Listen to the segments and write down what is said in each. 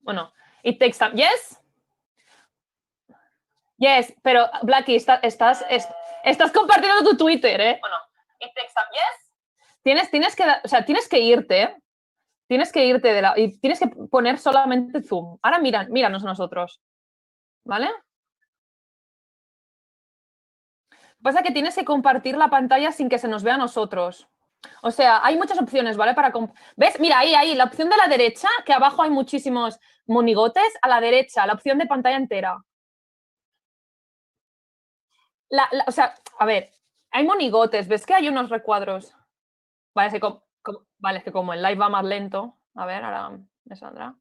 Bueno, it takes time. Yes? Yes, pero Blackie, estás compartiendo tu Twitter, ¿eh? Bueno, it takes time. Yes? Tienes que irte. Tienes que irte y tienes que poner solamente zoom. Ahora míranos nosotros. ¿Vale? Pasa que tienes que compartir la pantalla sin que se nos vea a nosotros. O sea, hay muchas opciones, ¿vale? ¿Ves? Mira, ahí, la opción de la derecha, que abajo hay muchísimos monigotes, a la derecha, la opción de pantalla entera. O sea, a ver, hay monigotes, ¿ves que hay unos recuadros? Vale, es que como el live va más lento. A ver, ahora me saldrá.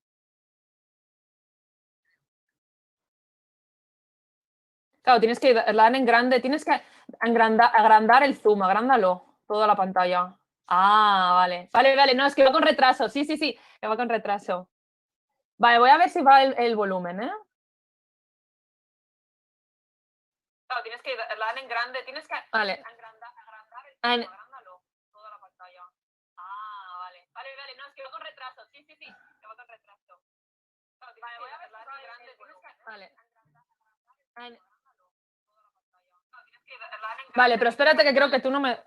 Claro, tienes que dar en grande, tienes que agrandar el zoom, agrándalo, toda la pantalla. Ah, vale. Vale, no, es que va con retraso. Sí, que va con retraso. Vale, voy a ver si va el volumen, ¿eh? Claro, tienes que dar en grande, tienes que agrandar agrándalo, toda la pantalla. Ah, vale, no, es que va con retraso. Sí, que va con retraso. Claro, vale, voy a ver si va en grande, tienes que Vale, pero espérate que creo que tú no me...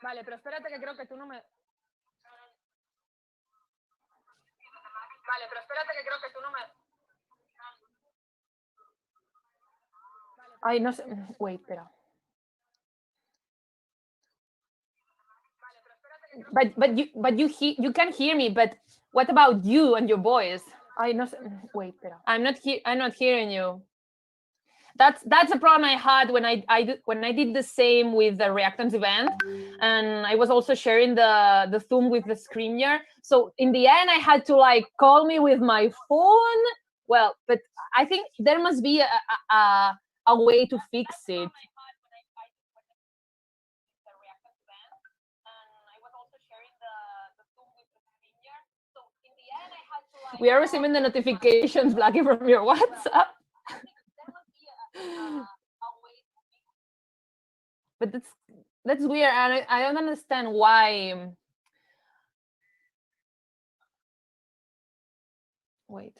Vale, pero espérate que creo que tú no me... Vale, pero espérate que creo que tú no me... Ay, no sé... Wait, espera. But you can hear me, but what about you and your voice? Ay, no sé... Wait, espera. I'm not hearing you. That's a problem I had when I did the same with the reactance event, and I was also sharing the Zoom with the ScreenYard. So in the end, I had to call me with my phone. Well, but I think there must be a way to fix it. We are receiving the notifications, Blackie, from your WhatsApp. But that's weird, and I don't understand why. Wait.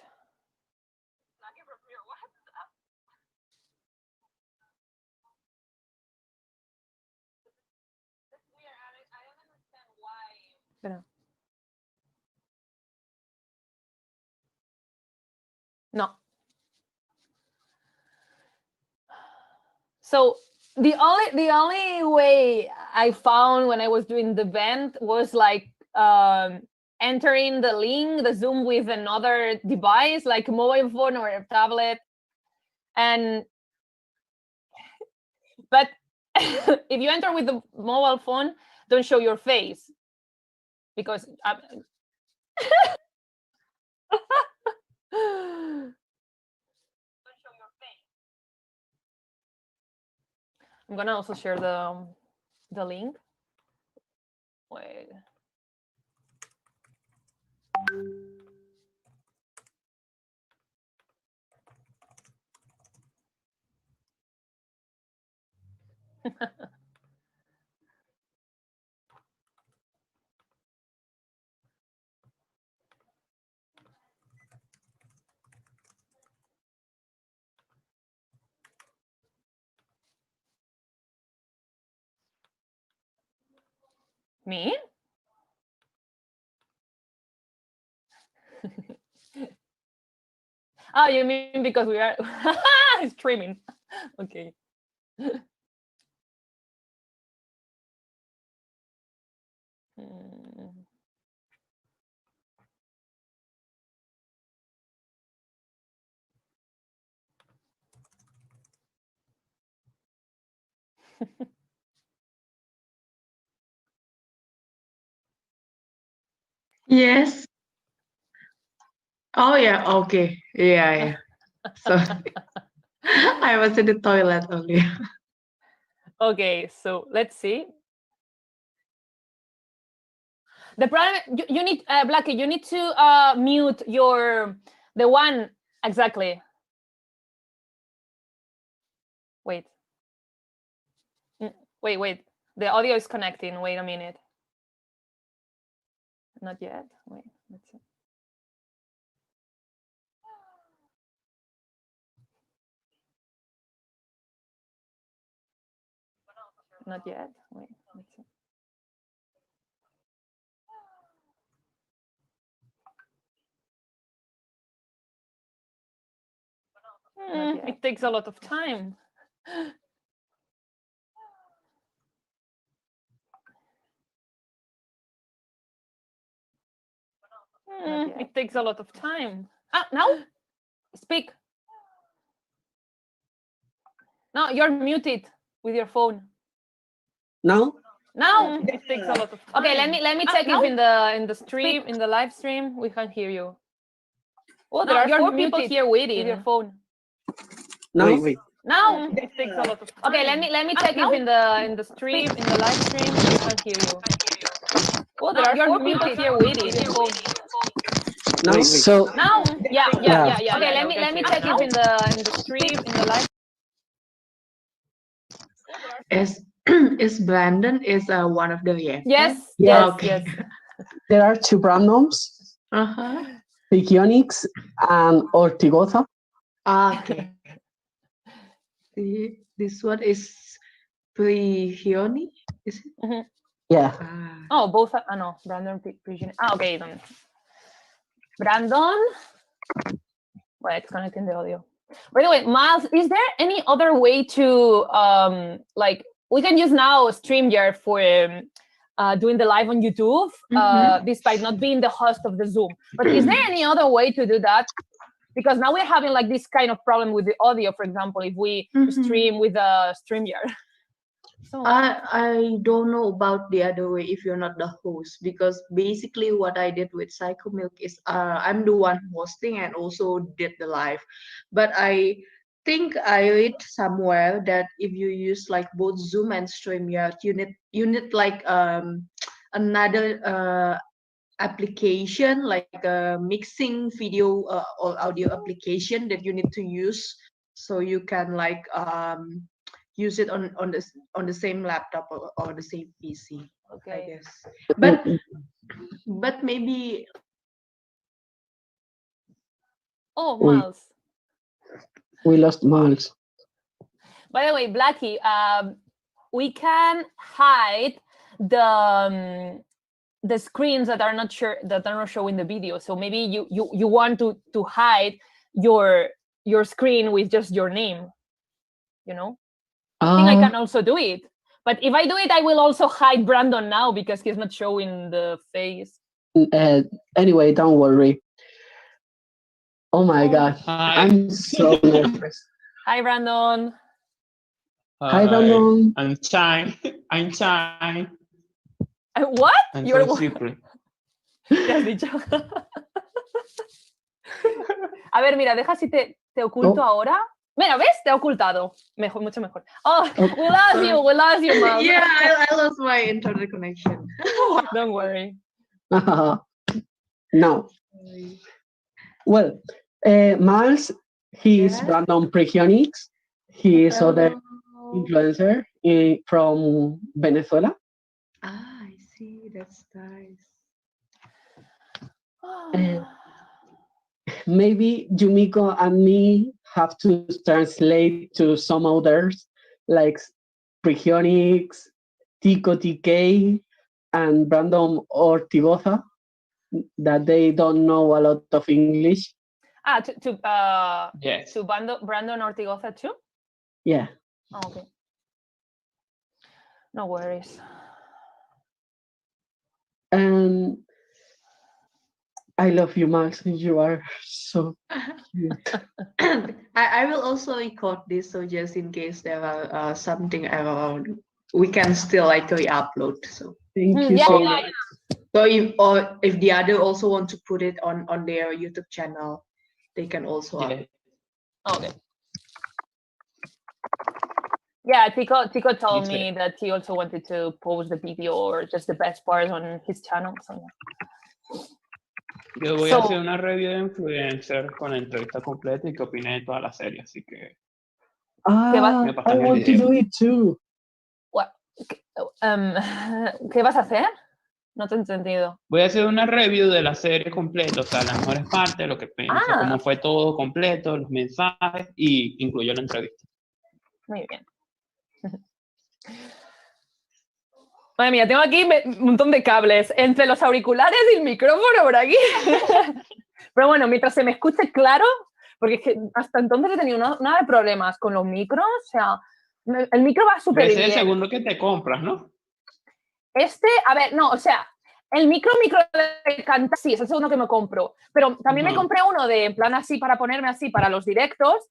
Espera. No. So the only way I found when I was doing the event was entering the Zoom with another device, like a mobile phone or a tablet. But if you enter with the mobile phone, don't show your face because I'm gonna also share the link. Wait. Me? Oh, you mean because we are streaming? Okay. Yes. Oh yeah, okay. Yeah. So I was in the toilet only. Okay, so let's see. The problem you need, Blackie, you need to mute the one exactly. Wait. Wait. The audio is connecting. Wait a minute. Not yet. Wait. Let's see. Not yet. Wait. Let's see. It takes a lot of time. It takes a lot of time. Now? Speak. No, you're muted with your phone. Now? Now it takes a lot of time. Okay, let me check if in the stream, in the live stream, we can hear you. Oh, there are 4 people here waiting with your phone. Now? Wait. Now it takes a lot of time. Okay, let me check if in the stream, in the live stream, we can hear you. Oh, there are 4 people here waiting with your phone. Now? So Now? Yeah. Okay, let me check if in the stream, in the live. Is Brandon one of the Yes. Okay. there are 2 Brandoms, Prigionics and Ortigoza. Okay. This one is Prigioni, is it? Mm-hmm. Yeah. Oh, both are, no, Brandon, Prigioni. Okay, then. Brandon. Wait, it's connecting the audio. By the way, Miles, is there any other way to like, we can use now StreamYard for doing the live on YouTube, despite not being the host of the Zoom. But is there any other way to do that? Because now we're having like this kind of problem with the audio, for example, if we stream with a StreamYard. So I don't know about the other way if you're not the host, because basically what I did with Psycho Milk is I'm the one hosting and also did the live. But I think I read somewhere that if you use like both Zoom and StreamYard, you need like another application, like a mixing video or audio application that you need to use, so you can like use it on the same laptop or the same PC. Okay. I guess. But maybe. Oh, Miles. We lost Miles. By the way, Blackie, we can hide the screens that are not showing the video. So maybe you want to hide your screen with just your name, you know. I think I can also do it. But if I do it, I will also hide Brandon now because he's not showing the face. Anyway, don't worry. Oh my God. Hi. I'm so nervous. Hi, Brandon. Hi, Brandon. I'm shy. What? You're so secret. ¿Qué has dicho? A ver, mira, deja si te oculto ahora. Mira, ¿ves? Te ha ocultado. Mejor, mucho mejor. Oh, we lost you, Miles. Yeah, I lost my internet connection. Don't worry. No. Well, Miles, he's Brandon Prigionics. He is other influencer from Venezuela. I see. That's nice. Maybe Yumiko and me have to translate to some others, like Prigionics, Tico TK, and Brandon Ortigoza, that they don't know a lot of English. Yes. To Brandon Ortigoza too? Yeah. Oh, okay. No worries. And I love you, Max. You are so cute. I will also record this, so just in case there are something around, we can still like re-upload. So thank you so much. So if the other also want to put it on their YouTube channel, they can also. Yeah. Okay. Yeah, Tico told me that he also wanted to post the video or just the best parts on his channel. So yeah. Yo voy a hacer una review de influencer con la entrevista completa y qué opiné de toda la serie, así que. Me I pasa en el want to video. do it too. ¿Qué vas a hacer? No te he entendido. Voy a hacer una review de la serie completa, o sea, las mejores partes, lo que pienso, cómo fue todo completo, los mensajes y incluyo la entrevista. Muy bien. Madre mía, tengo aquí un montón de cables entre los auriculares y el micrófono por aquí. Pero bueno, mientras se me escuche claro, porque es que hasta entonces he tenido nada de problemas con los micros, o sea, el micro va súper Ese es bien. el segundo que te compras, ¿no? A ver, no, o sea, el micro de cantar, sí, es el segundo que me compro, pero también me compré uno de, en plan así, para ponerme así para los directos,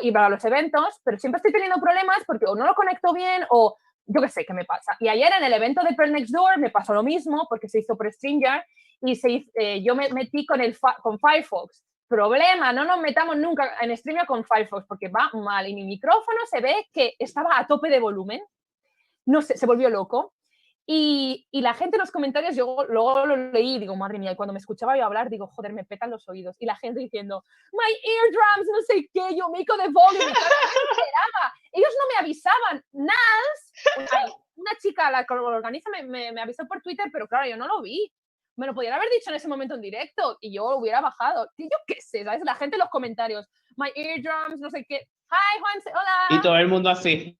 y para los eventos, pero siempre estoy teniendo problemas porque o no lo conecto bien o yo qué sé qué me pasa. Y ayer en el evento de Pearl Next Door me pasó lo mismo porque se hizo por StreamYard y yo me metí con Firefox. Problema, no nos metamos nunca en StreamYard con Firefox porque va mal y mi micrófono se ve que estaba a tope de volumen. No sé, se volvió loco. Y la gente en los comentarios, yo luego lo leí y digo, madre mía, y cuando me escuchaba yo hablar, digo, joder, me petan los oídos. Y la gente diciendo, my eardrums, no sé qué, yo mico de volumen. Ellos no me avisaban. Una chica, la que lo organiza, me avisó por Twitter, pero claro, yo no lo vi. Me lo podían haber dicho en ese momento en directo y yo lo hubiera bajado. Y yo qué sé, ¿sabes? La gente en los comentarios, my eardrums, no sé qué. Hi, Juanse, hola. Y todo el mundo así.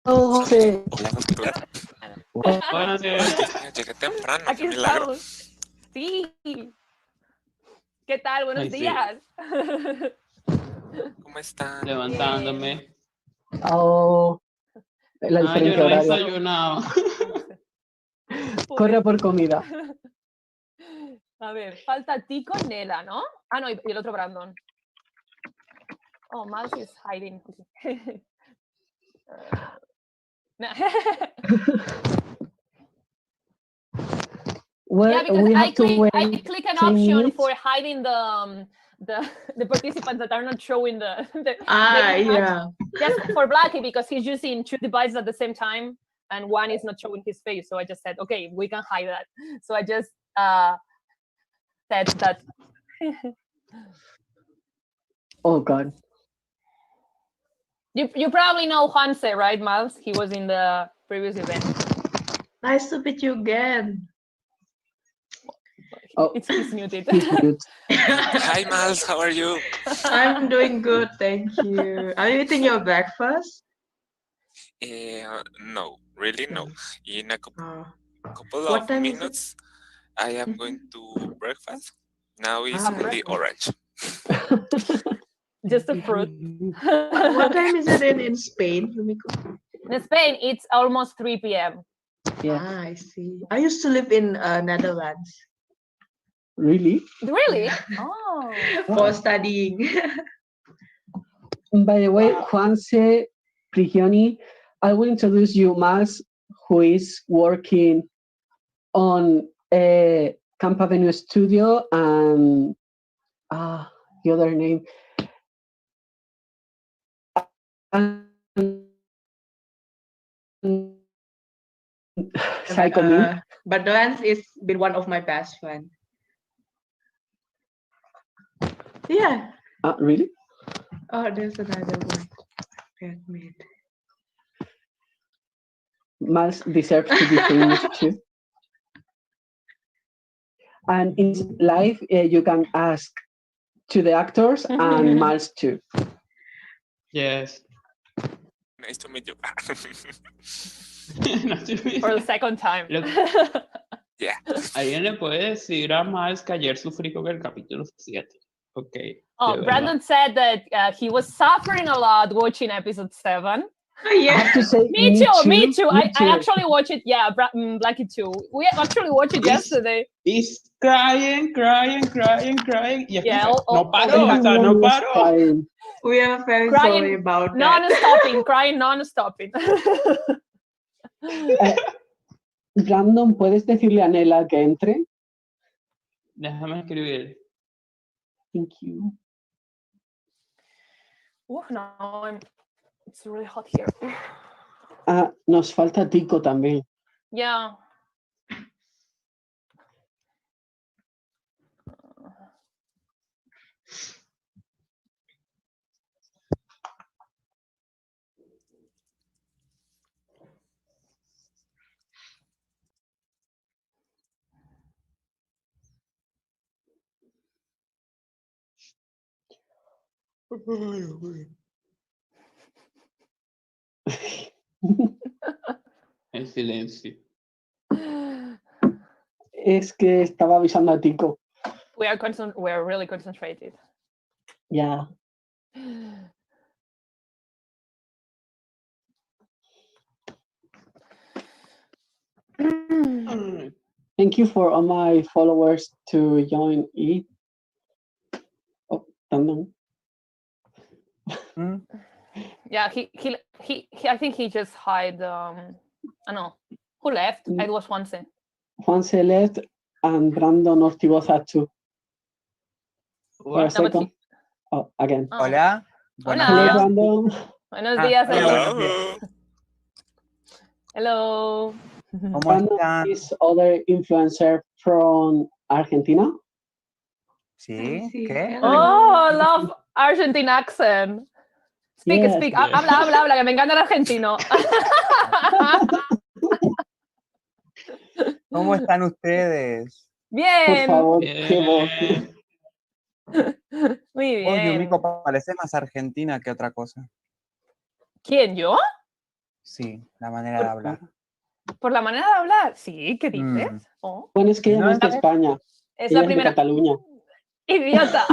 Oh, sí. Hola, doctora. Bueno, sí. Llegué temprano, Aquí qué milagro. estamos. Sí. ¿Qué tal? Buenos Ay, sí. días. ¿Cómo están? Levantándome. Oh, la Yo diferencia no he horaria. desayunado. Corre por comida. A ver, falta Tico, Nela, ¿no? Ah, no, y el otro Brandon. Oh, Miles is hiding. Well, Yeah, because we I have to click wait an 10 option minutes. for hiding the participants that are not showing the image. Yeah. Just for Blackie, because he's using 2 devices at the same time and one is not showing his face. So I just said, okay, we can hide that. So I just said that. Oh, God. You probably know Juanse, right, Miles? He was in the previous event. Nice to meet you again. Oh, He's muted. he's mute. Hi, Miles, how are you? I'm doing good, thank you. Are you eating your breakfast? No, really no. In a Oh. couple What of time is it? minutes, I am going to breakfast. Now it's only breakfast. orange. Just a fruit. What time is it in Spain, Yumiko? In Spain, it's almost 3 p.m. Yeah. Ah, I see. I used to live in Netherlands Really? Really? Oh. for studying. By the way, Juanse Prigioni, I will introduce you, Mas, who is working on a Camp Avenue studio and the other name. Psycho But Lance is been one of my best friends. Yeah. Really? Oh, there's another one. Admit. Miles deserves to be famous too. And in live, you can ask to the actors and Miles too. Yes. Nice to meet you. For the second time. Yeah. ¿Alguien le puede decir a Miles que ayer sufrí con el capítulo 7? Ok. Oh, Brandon said that he was suffering a lot watching episode 7. I have to say, Me too. I actually watched it. Yeah, Blackie too. We actually watched it yesterday. He's crying. Y Yeah, no paró, no paró. We are very crying sorry about that. Non-stopping, crying non-stopping. Brandon, ¿puedes decirle a Nela que entre? Déjame escribir. Thank you. No, it's really hot here. Ah, nos falta Tico también. Yeah. El silencio. Es que estaba avisando a Tico. We are really concentrated. Ya. Thank you for all my followers to join it. Oh, random. Yeah, he I think he just hid I know. Who left? It was Juanse. Juanse left and Brandon Ortigoza too. For a No, but second. Oh, again. oh. Hola. Buenos Hola. Hello, días. Brandon. Buenos Ah, días. hola, Hello. buenos días. Hello. ¿Cómo Brandon están? is other influencer from Argentina. ¿Sí? ¿Qué? Oh, love Argentine accent. Speak, Yes. speak. Habla, que me encanta el argentino. ¿Cómo están ustedes? Por Bien. favor, qué voz. Muy Vos, bien. Yumiko, parece más argentina que otra cosa. ¿Quién, yo? Sí, la manera de hablar. ¿Por la manera de hablar? Sí, ¿qué dices? Mm. Oh. Bueno, es que ella no es de No, España. Es Ella la es de primera. Cataluña. Idiota.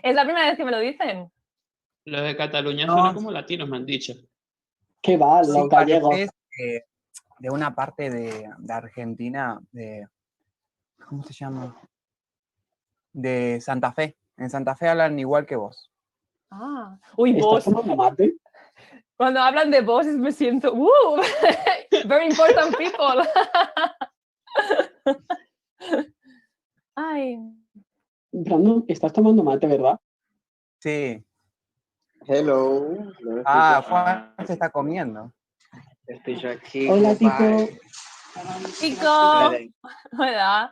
Es la primera vez que me lo dicen. Los de Cataluña No. suenan como latinos, me han dicho. ¿Qué va? Sí, Los gallegos. pareces de una parte de Argentina, ¿cómo se llama? De Santa Fe. En Santa Fe hablan igual que vos. Ah. Uy, ¿Estás vos. tomando mate? Cuando hablan de voces me siento. Very important people. Ay. Brandon, estás tomando mate, ¿verdad? Sí. Hello. Ah, Juan se está comiendo. Estoy yo aquí. Hola, ¿cómo va? Tico. Chico. ¿Verdad?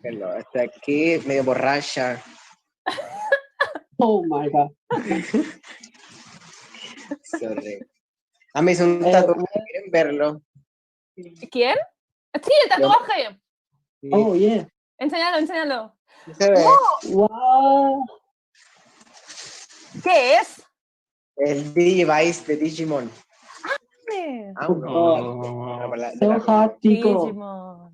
Hello, estoy aquí medio borracha. Oh my God. Sorry. Ah, me hizo un tatuaje, ¿quieren verlo? ¿Quién? Sí, el tatuaje. Sí. Oh, yeah. Enséñalo, enséñalo. ¿Se ve? Wow. ¿Qué es? El Digivice de Digimon. Ah, no. Oh, De so la- hot, Tico. Digimon.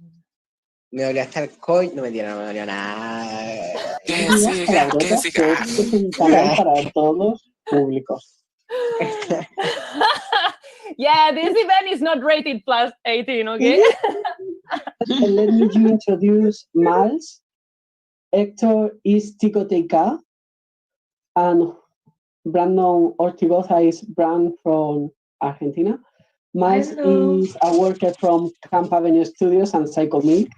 Me dolía hasta el coño. No me dolió nada. No digas palabrotas, que este es un canal para todos públicos. Yeah, this event is not rated plus 18, okay? And let me you introduce Miles. Hector is Tico TK. And Brandon Ortigoza is Brand from Argentina. Miles Hello. is a worker from Camp Avenue Studios and Psycho Milk.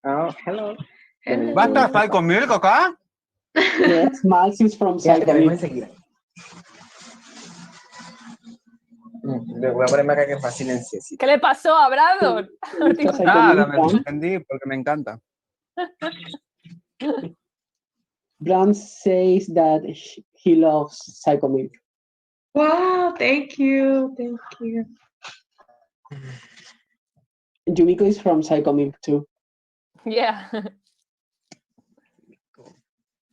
Oh, hello. Hello. ¿Va a estar Fal conmigo acá? Yes, Miles is from Ya te Psycho vengo Milk. enseguida. Le voy a ponerme acá que es más silenciosito. ¿Qué le pasó a Brandon? Psycho Nada, Milk, me Brand. sorprendí porque me encanta. Brand says that he loves Psycho Milk. Wow, thank you. Thank you. Yumiko is from Psycho Milk too. Yeah.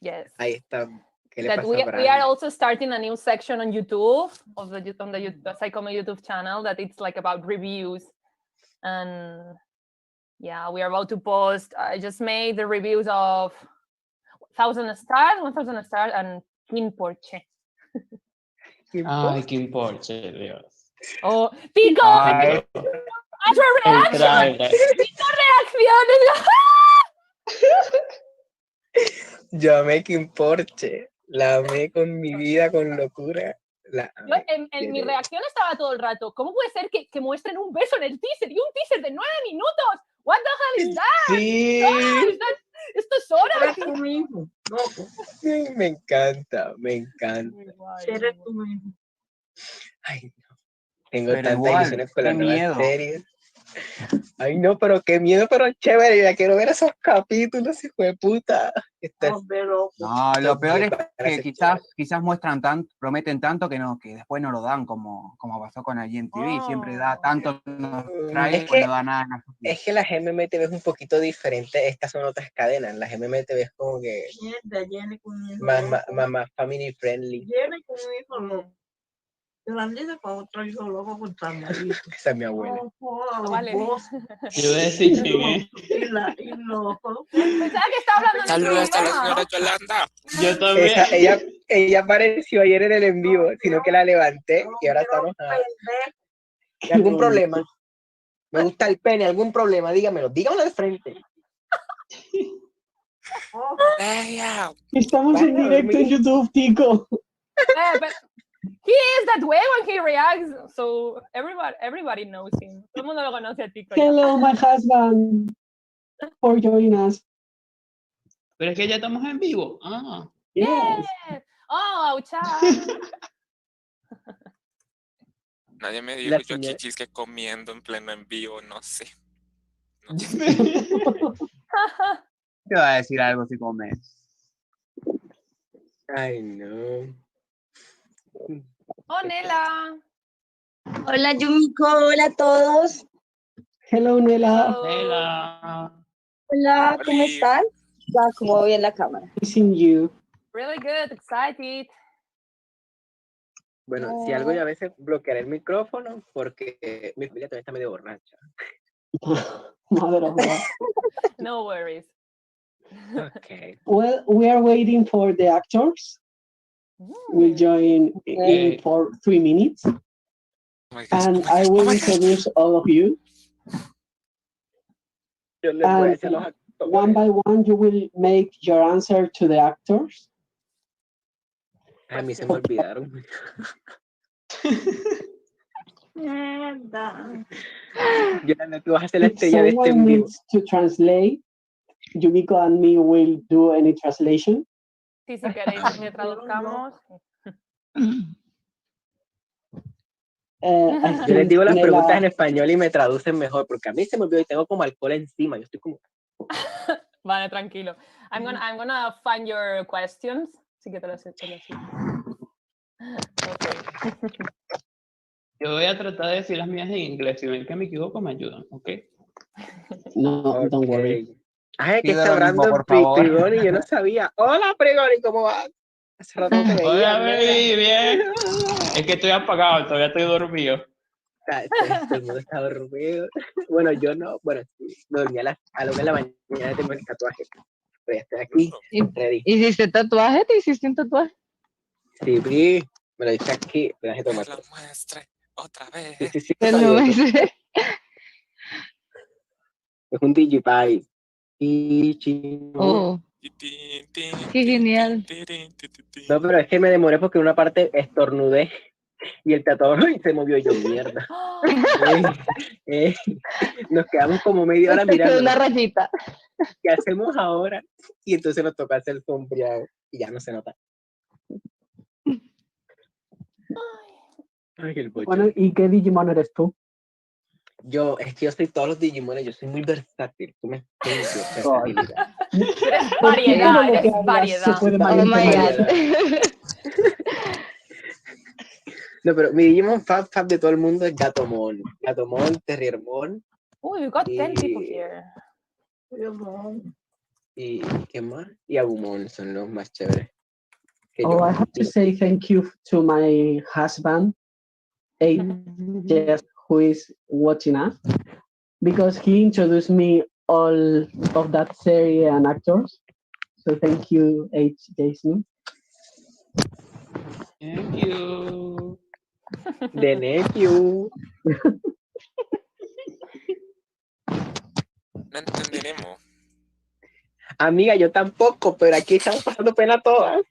Yes. Ahí está. ¿Qué le That pasa we a are Brandon? also starting a new section on YouTube on the Psychome YouTube channel that it's like about reviews, and yeah, we are about to post. I just made the reviews of 1,000 stars, and King Porche. Ay, qué importa, Dios. Oh, Pico, Ay, ¡Haz El reaction! trailer. ¡Pico reacciones! Yo amé Kim Porche. La amé con mi vida, con locura. La Yo, amé. en mi reacción estaba todo el rato. ¿Cómo puede ser que muestren un beso en el teaser? Y un teaser de 9 minutos. What the hell is that? Sí. Esto es hora. Eres tú mismo. No, Sí, me encanta, me encanta. eres tú mismo. Ay, no. Tengo Pero tantas igual, ilusiones con qué las nuevas miedo. series. Ay, no, pero qué miedo, pero chévere. Ya quiero ver esos capítulos, hijo de puta. No, pero No, lo peor es que parece quizás muestran tanto, prometen tanto que después no lo dan, como pasó con IGN-TV. Siempre da tanto en los trailers, Es que- no da nada en la Es que las MMTV es un poquito diferente. Estas son otras cadenas. Las MMTV es como que mierda, Jenny con mi hijo más family friendly. Jenny con mi hijo loco. Grandeza con otro hijo loco con Samuelito. Esa es mi abuela. Vale. Yo voy a decir quién es. Y los Pensaba que estaba hablando en Saludos nuestro a la idioma. señora Yolanda. Yo también. Ella apareció ayer en el en vivo, sino que la levanté y ahora está enojada. ¿Y algún problema? Me gusta el pene, ¿algún problema? Dígamelo de frente. Ella. Estamos en Vaya, directo en dormí. YouTube, Tico. But he is that way when he reacts, so everybody knows him. Todo el mundo lo conoce a Tico ya. Hello, my husband, for joining us. Pero es que ya estamos en vivo. Ah. Yes. Yeah. Oh, chao. Nadie me dijo La yo señora- chichis que comiendo en pleno en vivo, no sé. Te va a decir algo si comes. Ay, no. Oh, Nela. Hola Yumiko, hola a todos. Hello, Nela. Hola. Hola, ¿cómo Oli. están? Ya, como bien la cámara. Missing you. Really good, excited. Bueno, si algo yo a veces bloquearé el micrófono porque mi familia también está medio borracha. Mother of God. No worries. Okay. Well, we are waiting for the actors. Will join in for 3 minutes. Oh my gosh, And oh my I gosh, will oh my gosh. introduce all of you. Yo les voy a And decir los actores. one by one, you will make your answer to the actors. A mí se me olvidaron. Mierda. Yolanda, tú vas a ser la If estrella de este someone en vivo. needs to translate, Yumiko and me will do any translation. Sí, si queréis que traduzcamos. I Yo les think digo las Nela- preguntas en español y me traducen mejor, porque a mí se me olvidó y tengo como alcohol encima. Yo estoy como... Vale, tranquilo. I'm gonna find your questions. Sí que te lo sé. Okay. Yo voy a tratar de decir las mías en inglés. Si ven que me equivoco, me ayudan, ¿ok? No, don't worry. Ok. Ay, que Pido está lo mismo, hablando por favor. Prigoni, yo no sabía. Hola, Prigoni, ¿cómo vas? Hace rato no te veía. Hola, nena. baby, bien. Es que estoy apagado, todavía estoy dormido. Todo el mundo está dormido. Bueno, yo no. Bueno, sí, me dormí a la 1 de la mañana, tengo el tatuaje. Pero ya estoy aquí, ready. ¿Hiciste tatuaje? ¿Te hiciste un tatuaje? Sí, Pri, me lo dice aquí. Déjame Que tomar. la muestre otra vez. Sí, Pues no me sé. Es un Digipie. Oh, qué genial. No, pero es que me demoré porque en una parte estornudé y el tatuador ¡ay! Se movió y yo, mierda. Nos quedamos como media hora Te quedó mirando. una rayita. ¿Qué hacemos ahora? Y entonces nos toca hacer sombreado y ya no se nota. Ay, el bocho. Bueno, ¿y qué Digimon eres tú? Es que yo soy todos los Digimones, yo soy muy versátil. Tú me entiendes, versatilidad. Eres variedad, eres Se variedad. puede Oh my malentender. god. No, pero mi Digimon fab de todo el mundo es Gatomon. Gatomon, Terriermon Oh, you got 10 people y, here. y ¿qué más? Y Agumon son los más chéveres. Que Oh, yo. I have to say thank you to my husband, Jeff, who is watching us, because he introduced me all of that series and actors. So thank you, H. Jason. Thank you. The nephew. No entenderemos. Amiga, yo tampoco, pero aquí estamos pasando pena todas.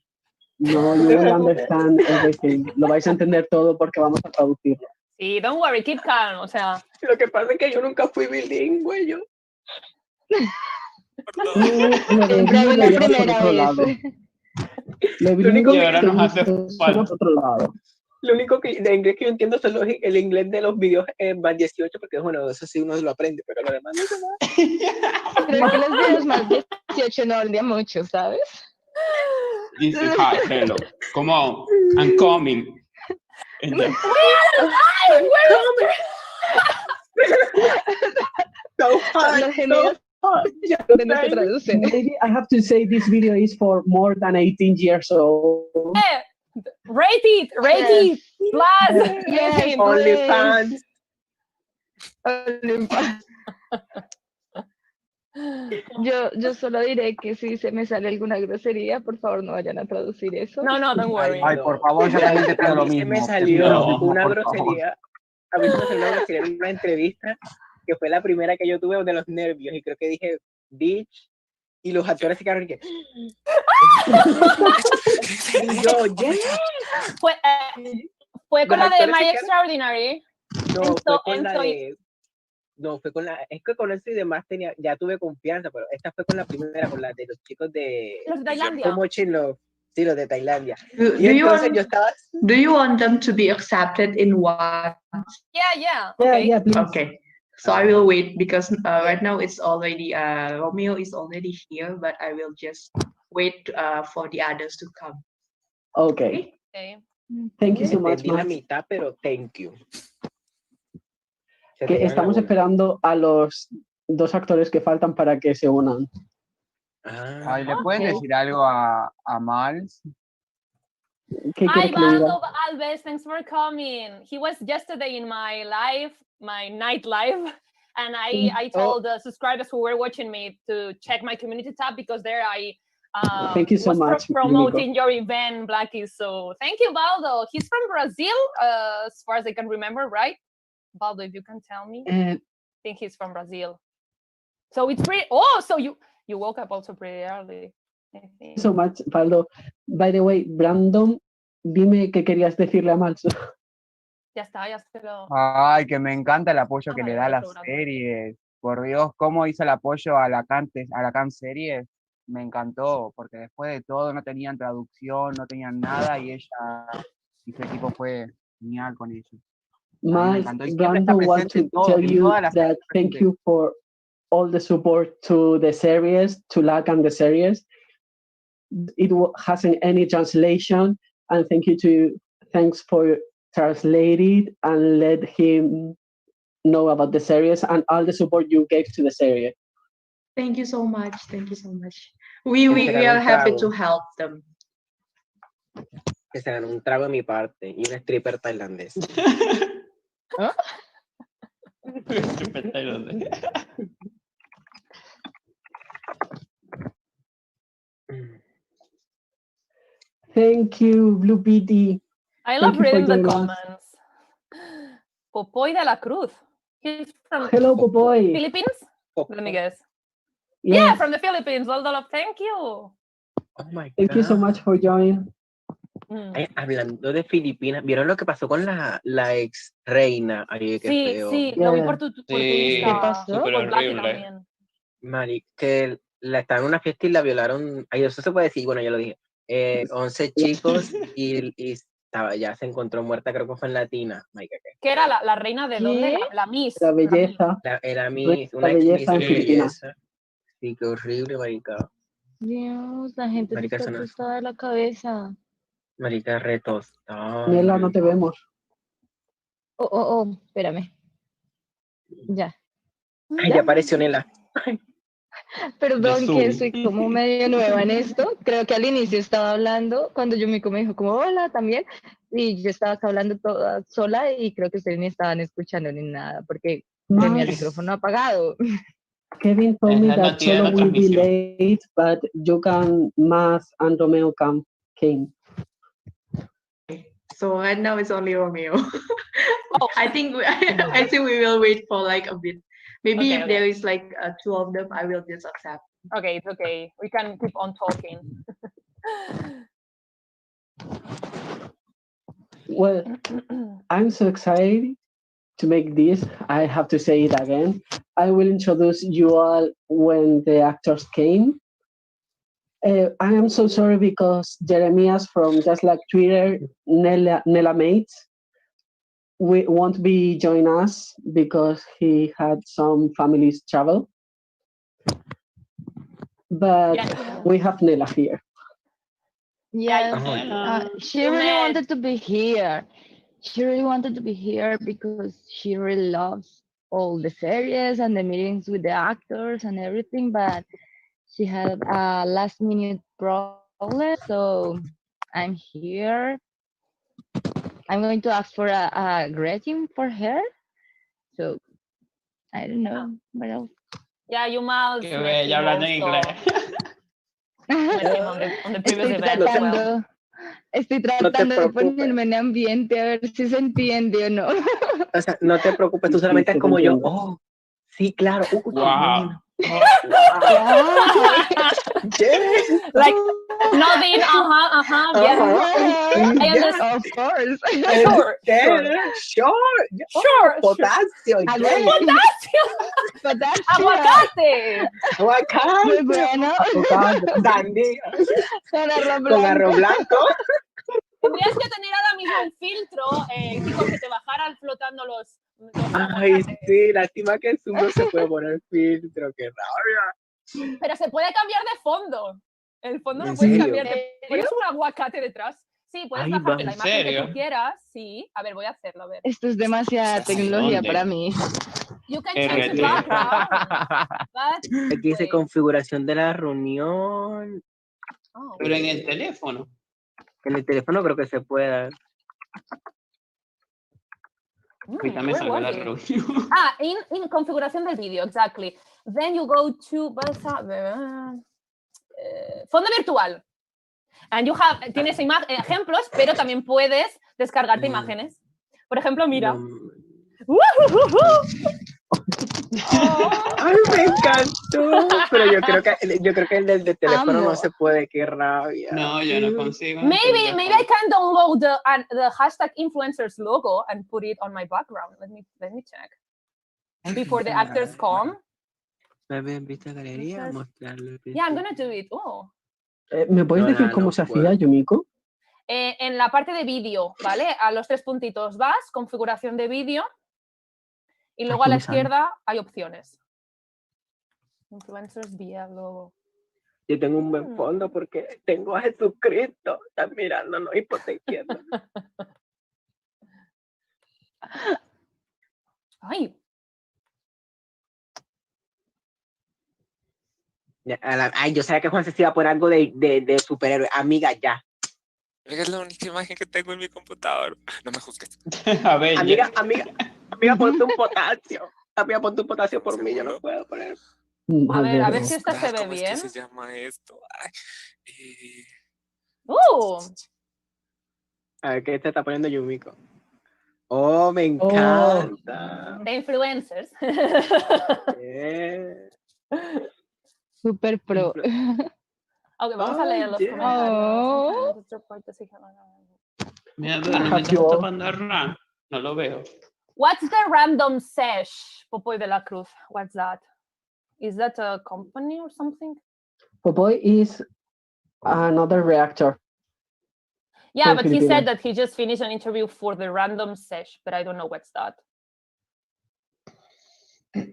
No, you will understand everything. Lo vais a entender todo porque vamos a traducirlo. Sí, don't worry, keep calm. O sea, Lo que pasa es que yo nunca fui bilingüe, yo. Lo de Siempre hay Dios una lo llevas por primera otro vez. lado. Lo Lo único bilingüe que ahora nos hace lo llevas falta. por otro lado. Lo único que de inglés que yo entiendo es el inglés de los videos más 18, porque bueno, eso sí uno lo aprende, pero lo demás no sé nada. Creo que los videos más 18 no valía mucho, ¿sabes? Dice, hi, hello, come on, I'm coming. And then, So hard, Los gemidos de no se traducen. Maybe I have to say this video is for more than 18 years old. Rate it, plus. Yes, OnlyFans. Yo solo diré que si se me sale alguna grosería, por favor no vayan a traducir eso. No, don't worry. Ay, por favor, yo también te pido lo mismo. A mí se me te salió pido lo mismo, una por favor. grosería. A mí se me salió una grosería en una entrevista que fue la primera que yo tuve de los nervios y creo que dije bitch y los actores se quedaron y que y yo, yes. Fue con la de actores My se quedaron- Extraordinary. No, Enzo- fue con la Enzo y- de no, fue con la, es que con eso y demás ya tuve confianza, pero esta fue con la primera, con la de los chicos de Los de Tailandia. como chino, sí, los de Tailandia. Do Y you entonces want, yo estaba do you want them to be accepted in what? Yeah. Yeah, Okay. yeah, please. Okay. So I will wait because right now it's already Romeo is already here, but I will just wait for the others to come. Okay. Okay. Thank you so much, entendí la Max. mitad, pero thank you. Se Que tenían estamos la bola. esperando a los dos actores que faltan para que se unan. Ah, Ay, ¿le pueden Ok. decir algo a Mals? ¿Qué Hi, quieres que le diga? Baldo Alves. Thanks for coming. He was yesterday in my night live, and I told the subscribers who were watching me to check my community tab because there I Thank you so was much, promoting your event, Blackie. So thank you, Baldo. He's from Brazil, as far as I can remember, right? Baldo, if you can tell me. I think he's from Brazil. So it's pretty. Oh, so you woke up also pretty early. I think. So much, Paldo. By the way, Brandon, dime qué querías decirle a Max. Ya se lo. Ay, que me encanta el apoyo que Ah, le yo da a lo las programo. series. Por Dios, cómo hizo el apoyo a la Can Series. Me encantó, porque después de todo no tenían traducción, no tenían nada y ella y su equipo fue genial con ellos. A mí me Max, encantó y siempre está Brandon wants presente to en todo, tell en you todas las that series thank presente. you for all the support to the series, to Lack and the series. It hasn't any translation, and thanks for translating and let him know about the series and all the support you gave to the series. Thank you so much. Thank you so much. We será are un happy trago. to help them. Que se dan un trago de mi parte y un stripper tailandés. Thank you, Blue PT. I love Thank you for reading the joining us. comments. Popoy de la Cruz. He's from Hello, Popoy. Philippines? Let me guess. Yes. Yeah, from the Philippines. All the love. Thank you. Oh my Thank you so God. much for joining. Ay, hablando de Filipinas, ¿vieron lo que pasó con la ex reina? Ay, qué Sí, feo. sí, lo vi Yeah. por tu Sí, Insta. ¿Qué pasó? súper Por Blackie horrible. también. Mari, que la estaba en una fiesta y la violaron. Ay, eso se puede decir, bueno, ya lo dije. 11 chicos y ya se encontró muerta, creo que fue en Latina. Marica, ¿Qué era la reina de dónde? ¿Qué? La Miss. La belleza. era La una ex belleza en Miss Filipinas. belleza. Sí, qué horrible, marica. Dios, la gente Marica, se está eso no- tostada de la cabeza. Marica, retostada. Nela, no te vemos. Espérame. Ya. Ay, ya apareció Nela. Perdón De que Zoom. soy como medio nueva en esto. Creo que al inicio estaba hablando, cuando Yumiko me dijo como hola también, y yo estaba acá hablando toda sola y creo que ustedes ni estaban escuchando ni nada, porque tenía el Max, micrófono apagado. Kevin told Es me la that cantidad de Solo la will be transmisión. late, but you can, Max and Romeo came. So right now it's only Romeo. Oh. I think we will wait for like a bit. Maybe Okay, if okay. there is like two of them, I will just accept. Okay, it's okay. We can keep on talking. Well, I'm so excited to make this. I have to say it again. I will introduce you all when the actors came. I am so sorry because Jeremias from Just Like Twitter, Nella Mates, won't be join us because he had some family's travel. But we have Nella here. Yes, Nella. she really wanted to be here. She really wanted to be here because she really loves all the series and the meetings with the actors and everything, but she had a last minute problem, so I'm here. I'm going to ask for a greeting for her. So I don't know what else. Yeah, you must Qué met bella him hablando also. en inglés. Met him on the previous Estoy event as well. tratando de preocupes. ponerme en ambiente a ver si se entiende o no. O sea, no te preocupes, tú solamente Sí, es como yo. entiendo. Oh, sí, claro. Qué Wow. bueno. Wow. Yes. Like nodding, yeah. I understand. Of course. Sure, Sure. Sure. Potasio. Agree. Potasio. Aguacate. Muy bueno. Sandía. Con Con arroz blanco. Tendrías que tener ahora mismo un filtro, tipo que te bajaran flotando los Ay, aguacates. sí, lástima que en Zoom no se puede poner filtro, qué rabia. Pero se puede cambiar de fondo. El fondo lo ¿En puedes serio? cambiar. ¿Te pones un aguacate detrás? Sí, puedes Ay, bajarte la ¿en imagen que serio? tú quieras. Sí. A ver, voy a hacerlo, a ver. Esto es demasiada tecnología ¿Dónde? para mí. You can change the RT. background. But, Aquí dice wait. configuración de la reunión. Oh. Pero en el teléfono. En el teléfono creo que se puede. Ahorita me Where salgo was la it? reunión. Ah, in configuración del vídeo, exactly. Then you go to fondo virtual. And you have, tienes ejemplos, pero también puedes descargarte imágenes. Por ejemplo, mira. No. Ay, me encantó. Pero yo creo que el del teléfono no se puede, qué rabia. No, yo no consigo. Maybe I can download the hashtag influencers logo and put it on my background. Let me check. Before the actors come. ¿Viste galería? Mostrarlo. Yeah, I'm gonna do it. Oh. ¿Me puedes decir cómo se hacía, Yumiko? En la parte de vídeo, ¿vale? A los 3 puntitos vas, configuración de vídeo, y luego a la izquierda hay opciones. Influencers vía logo. Yo tengo un buen fondo porque tengo a Jesucristo. Están mirándonos, hipotequeando. Ay. Ay, yo sabía que Juan se iba a poner algo de superhéroe. Amiga, ya. Es la única imagen que tengo en mi computador. No me juzgues. Amiga, ponte un potasio. Amiga, ponte un potasio por mí, yo no puedo poner. A ver si esta se ve bien. ¿Cómo es que se llama esto? Ay, A ver, ¿qué te está poniendo Yumiko? Oh, me encanta. De influencers. Super pro. Ok, vamos a leer los comentarios. Mira, pero me estás tapando el RAM. No lo veo. What's the random sesh, Popoy de la Cruz? What's that? Is that a company or something? Popoy is another reactor. Yeah, but he said that he just finished an interview for the random sesh, but I don't know what's that.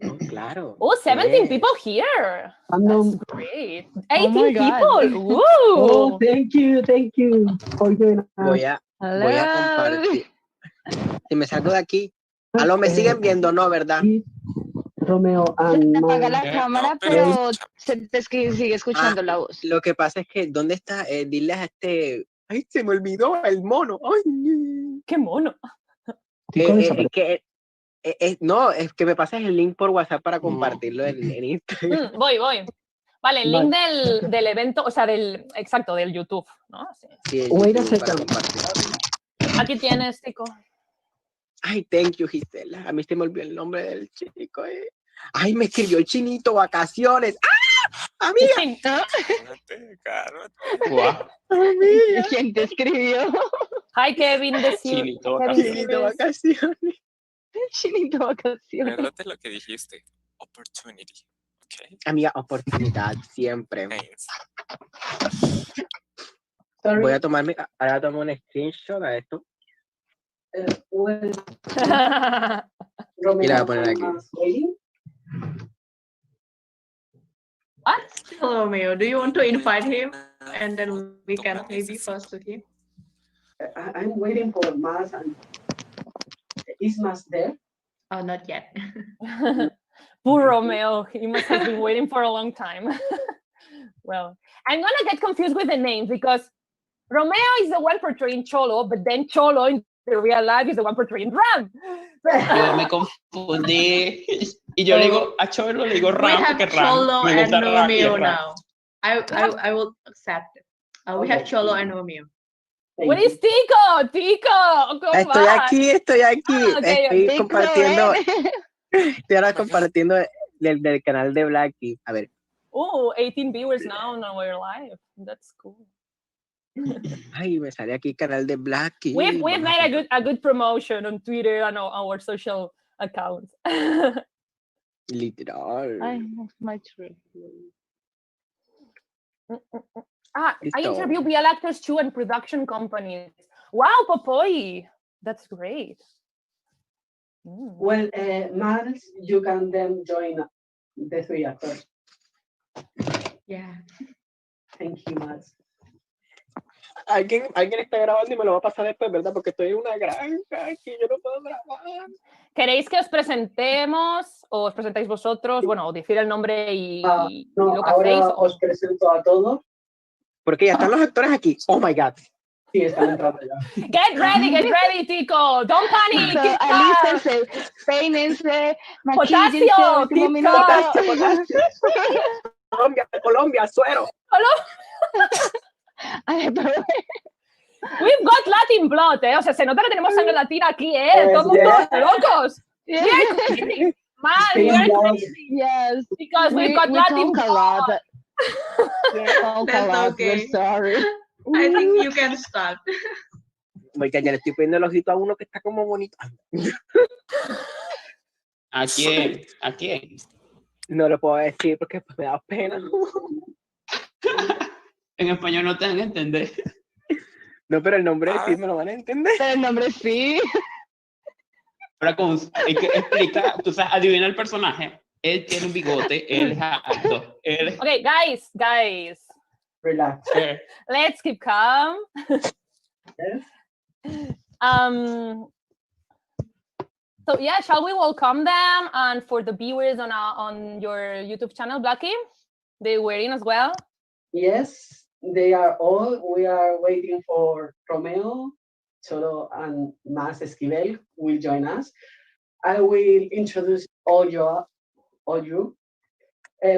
Oh, claro. Oh, 17 people here. That's great. 18 people. Woo. Oh, thank you for joining us. Voy a compartir. Si me salgo de aquí. Aló, me siguen viendo, ¿no? ¿Verdad? Romeo Se te apaga la cámara, pero se te sigue escuchando la voz. Lo que pasa es que, ¿dónde está? Dile a este... Ay, se me olvidó el mono. Ay. ¿Qué mono? No, es que me pases el link por WhatsApp para compartirlo en Instagram. Voy. Vale, el link del evento, o sea, del YouTube, ¿no? Sí, aquí tienes, chico. Ay, thank you, Gisela. A mí se me olvidó el nombre del chico. Ay, me escribió el chinito, vacaciones. ¡Ah! ¡Amiga! Cálmate. Amiga. ¿Quién te escribió? Hi, Kevin. Chinito, vacaciones. Chinito, vacaciones. Acuérdate lo que dijiste. Opportunity. Okay. Amiga, oportunidad siempre. Thanks. Sorry. Voy a tomarme, ahora tomo un screenshot a esto Well, y la voy a Romeo poner aquí. was waiting. What? Hello, Romeo. Do you want to invite him? And then we can maybe first to him. I'm waiting for Mas and is Mas there? Oh, not yet. Poor Romeo. He must have been waiting for a long time. Well, I'm gonna get confused with the names because Romeo is the one portraying Cholo, but then Cholo in the real life is the one portraying Ram. Yo me confundí. Y yo le digo, a Cholo le digo We Ram have porque Ram. Cholo Me and gusta Ram y es Romeo Ram. now. I will accept it. We have Okay. Cholo and Romeo. What is Tico? Tico, come Estoy on. aquí. Ah, okay, Estoy Tico, compartiendo, ven. estoy ahora compartiendo del canal de Blackie. A ver. Oh, 18 viewers now on our live. That's cool. Ay, me sale aquí canal de Blackie. We've Vamos made a good promotion on Twitter and our social accounts. Literal. I have my trip. I Listo. interview BL actors too and production companies. Wow, Popoy, that's great. Well, Mas, you can then join the 3 actors. Yeah. Thank you, Mas. Alguien está grabando y me lo va a pasar después, ¿verdad? Porque estoy en una granja aquí, yo no puedo grabar. ¿Queréis que os presentemos o os presentáis vosotros? Bueno, o decir el nombre y No, lo que ahora hacéis. os presento a todos. Porque ya están los actores aquí. Oh my God. Sí, están entrando ya. Get ready, Tico. Don't panic. So, keep calm. alístense, peínense, maquíllense, Potasio, último keep minuto. Colombia, suero. Ay, pero We've got Latin blood, ¿eh? O sea, se nota que tenemos sangre latina aquí, ¿eh? Yes, Todo el mundo yeah. locos. yeah. We are crazy. Man, we Spain are blood. crazy Yes, because we've got we Latin talk a lot. blood. Talk a That's lot. okay. We're sorry. I think you can start. Oiga, ya le estoy poniendo el ojito a uno que está como bonito. ¿A quién? ¿A quién? No lo puedo decir porque pues me da pena. En español no te van a entender. No, pero el nombre sí me lo van a entender. Pero el nombre sí. Ahora, hay que explicar, tú sabes, adivina el personaje. Él tiene un bigote, él es alto. Él es... Okay, guys. Relax. Let's keep calm. Yes. So yeah, shall we welcome them? And for the viewers on your YouTube channel, Blackie, they were in as well. Yes, they are all. We are waiting for Romeo, Cholo, and Mas Esquivel who will join us. I will introduce all you.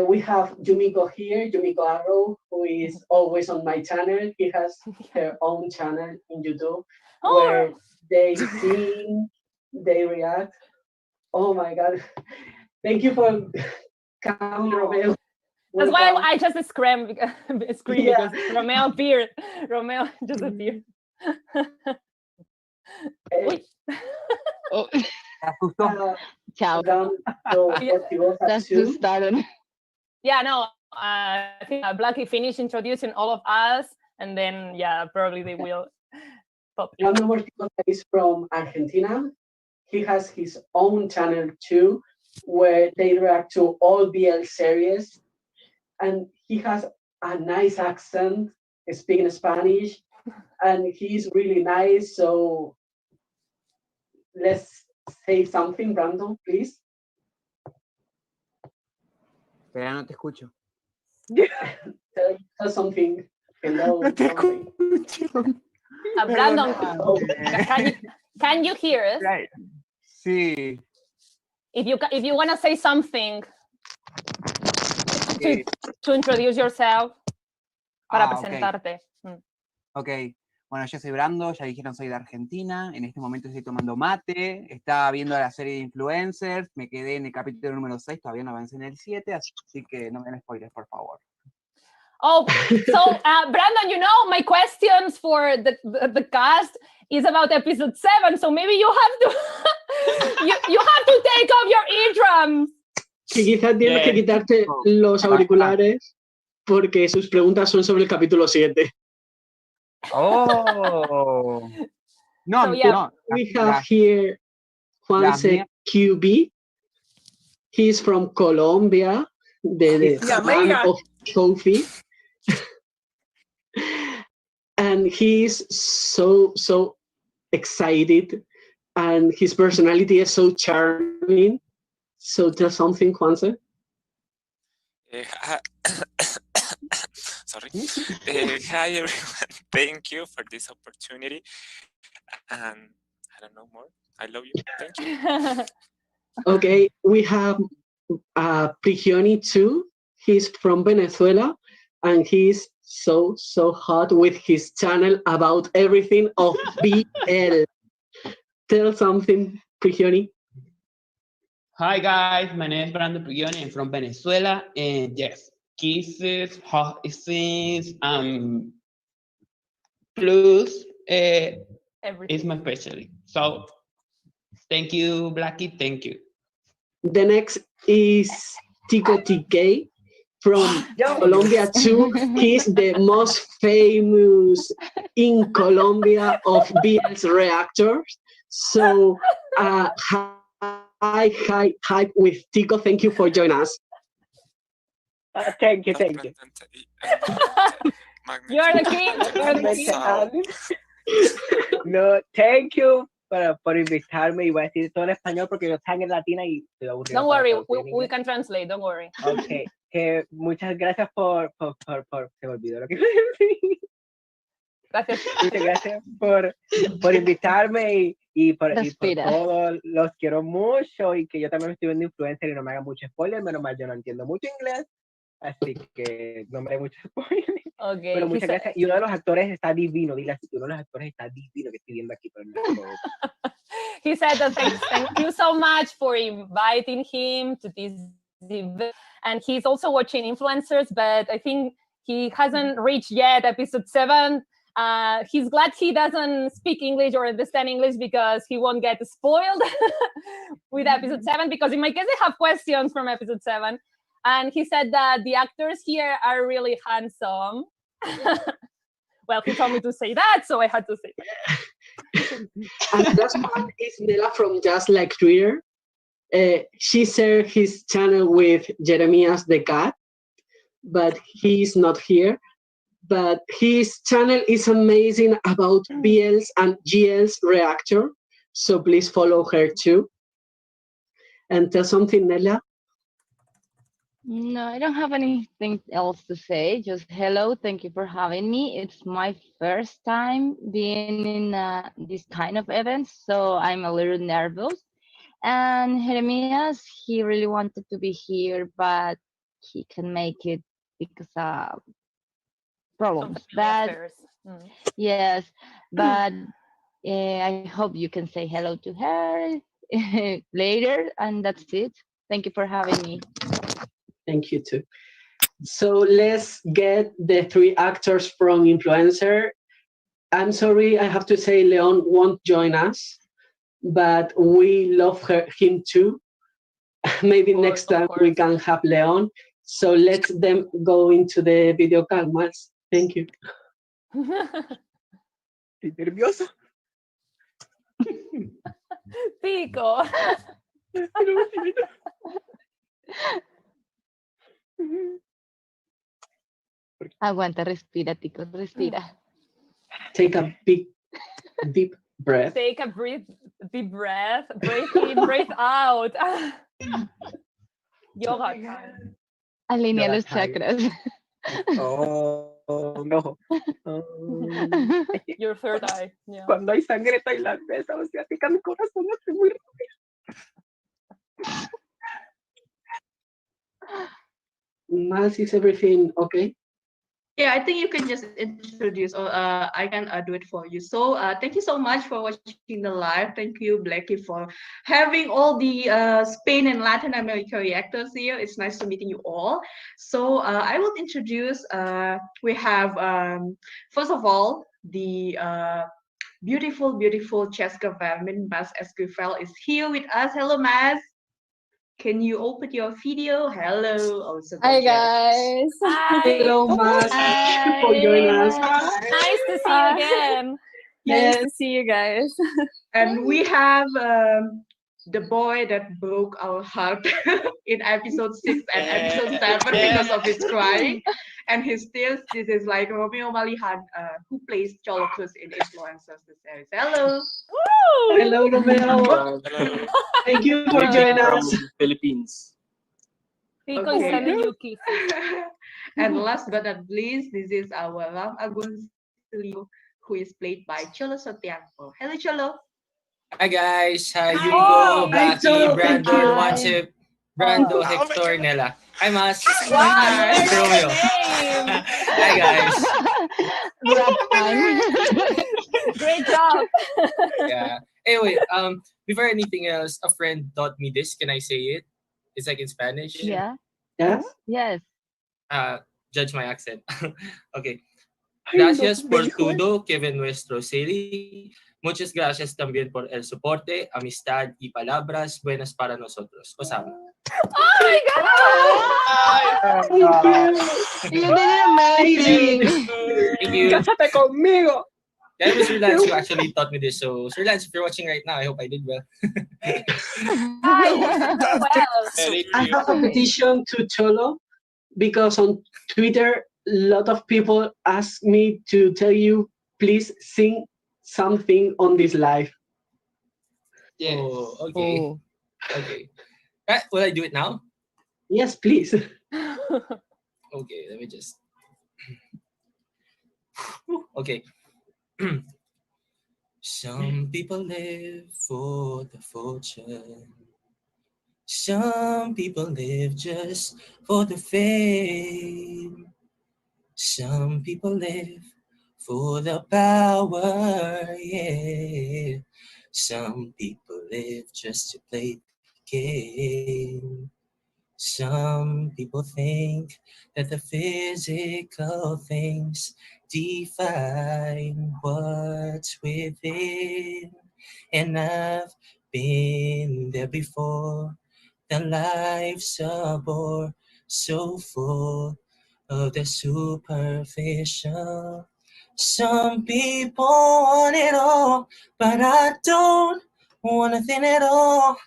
We have Yumiko here, Yumiko Arrow, who is always on my channel. He has her own channel in YouTube where they sing, they react. Oh my God. Thank you for coming, Romeo. That's why Welcome. I just screamed Yeah. because Romeo appeared. Romeo just appeared. Uy. Oh, ¿te asustó? Ciao. That's Two. just started. Yeah, no, I think Blackie finished introducing all of us, and then, yeah, probably they will pop in. Lat.America is from Argentina. He has his own channel too, where they react to all BL series. And he has a nice accent, speaking Spanish, and he's really nice. So let's say something, Brandon, please. Espera, no te escucho. Tell something. Hello. Something. Brandon, Oh, can you hear us? Right. Sí. If you want to say something to introduce yourself, para presentarte. Ok. Bueno, yo soy Brando, ya dijeron soy de Argentina, en este momento estoy tomando mate, estaba viendo la serie de Influencers, me quedé en el capítulo número 6, todavía no avancé en el 7, así que no me den spoilers, por favor. Oh, so Brandon, you know, my questions for the cast is about episode 7, so maybe you have to you have to take off your eardrums. que quizás tienes que Yes. quitarte Oh, los bastante. auriculares porque sus preguntas son sobre el capítulo 7. Oh. No, So, yeah. no. We have here Juanse mías- QB. He's from Colombia, the Yeah, land amiga. of coffee. And he's so excited, and his personality is so charming. So tell something, Juanse. Hi- Sorry. Hi everyone. Thank you for this opportunity. And I don't know more. I love you. Thank you. Okay, we have Prigioni too. He's from Venezuela, and he's so hot with his channel about everything of BL. Tell something, Prigioni. Hi guys, my name is Brandon Prigioni. I'm from Venezuela, and yes, kisses, hugs, plus Everything. is my specialty. So thank you, Blackie. Thank you. The next is Tico TK from Yo. Colombia too. He's the most famous in Colombia of BL's reactors. So hi with Tico. Thank you for joining us. Thank you. You're the king. You're the king. So, No, thank you por invitarme. Y voy a decir todo en español porque yo soy en latina y estoy aburrido. Don't para worry, traducir en we inglés. can translate. Don't worry. Ok, que muchas gracias por se me olvidó lo que iba a decir. Gracias. Muchas gracias por invitarme y por Respira. todo. Los quiero mucho y que yo también me estoy viendo influencer y no me hagan mucho spoiler. Menos mal, yo no entiendo mucho inglés, así que no me hagan mucho spoiler. Okay. Pero he muchas said- gracias. Y uno de los actores está divino. Dile así, uno de los actores está divino que estoy viendo aquí. Pero no puedo. He said that thank you so much for inviting him to this event. And he's also watching influencers, but I think he hasn't reached yet episode 7. He's glad he doesn't speak English or understand English because he won't get spoiled with episode 7. Because in my case, I have questions from episode 7. And he said that the actors here are really handsome. Well, he told me to say that, so I had to say that. And last one is Nela from Just Like Twitter. She shared his channel with Jeremias the cat, but he's not here. But his channel is amazing about BLs and GLs reactor. So please follow her too. And tell something, Nela. No, I don't have anything else to say. Just hello, thank you for having me. It's my first time being in this kind of events, so I'm a little nervous. And Jeremias, he really wanted to be here, but he can make it because of problems. Some But affairs. Mm. yes, but I hope you can say hello to her later, and that's it. Thank you for having me. Thank you too. So let's get the 3 actors from Influencer. I'm sorry, I have to say Leon won't join us, but we love him too. Maybe next time we can have Leon. So let them go into the video calmas. Thank you. Estoy nervioso. Pico. Aguanta, respira, Tico, respira. Take a big, deep breath. Take a deep breath. Breathe in, breathe out. Yoga time. Alinea Yoga los time. chakras. Oh, no. Your third eye. Yeah. Cuando hay sangre tailandesa, o sea, pica mi corazón, estoy muy Mas, is everything okay? Yeah, I think you can just introduce, or I can do it for you. So thank you so much for watching the live. Thank you, Blackie, for having all the Spain and Latin America reactors here. It's nice to meeting you all. So I will introduce, we have, first of all, the beautiful Cheska Vermin, Mas Esquivel is here with us. Hello, Mas. Can you open your video? Hello. Also Hi got that. guys. Hello, Mas. Thank you for joining us. Nice to see you again. Nice Yes. to see you guys. And we have the boy that broke our heart in episode 6 and episode 7 because of his crying. And his tears, this is like Romeo Malihan, who plays Cholo Cruz in Influencers the series. Hello. Hello, Romeo. Hello. Thank you for joining us. Philippines. Rico is Okay. sending you kisses. And last but not least, this is our Ram Agun Silio, who is played by Cholo Sotianpo. Hello, Cholo. Hi guys. Hi Hi. Yumiko, Hi, Blackie, Cholo. Thank Brando, you. Wanchip, Brando, Oh my Hector, God. Nella. Hi Mas. Wow, Hi. you learned Romeo. the name. Hi guys. Rap time. Great job. Yeah. Anyway, before anything else, a friend taught me this. Can I say it? It's like in Spanish. Yeah. Yes. Yes. Judge my accent. Okay. Ay, no, Gracias me por dijo eso. todo que ven nuestro serie. Muchas gracias también por el soporte, amistad y palabras buenas para nosotros. Osama. Oh my God. Thank you. You did it amazing. Thank you. Cásate conmigo. Yeah, it was Sirlance who actually taught me this. So, Sirlance, if you're watching right now, I hope I did well. Well, Very I cute. have a petition to Cholo because on Twitter, a lot of people ask me to tell you, please sing something on this live. Yes. Oh, okay. Oh. Okay. Will I do it now? Yes, please. Okay, let me just. Okay. Some people live for the fortune. Some people live just for the fame. Some people live for the power, yeah. Some people live just to play the game. Some people think that the physical things define what's within. And I've been there before. The life's a bore, so full of the superficial. Some people want it all, but I don't want nothing at all.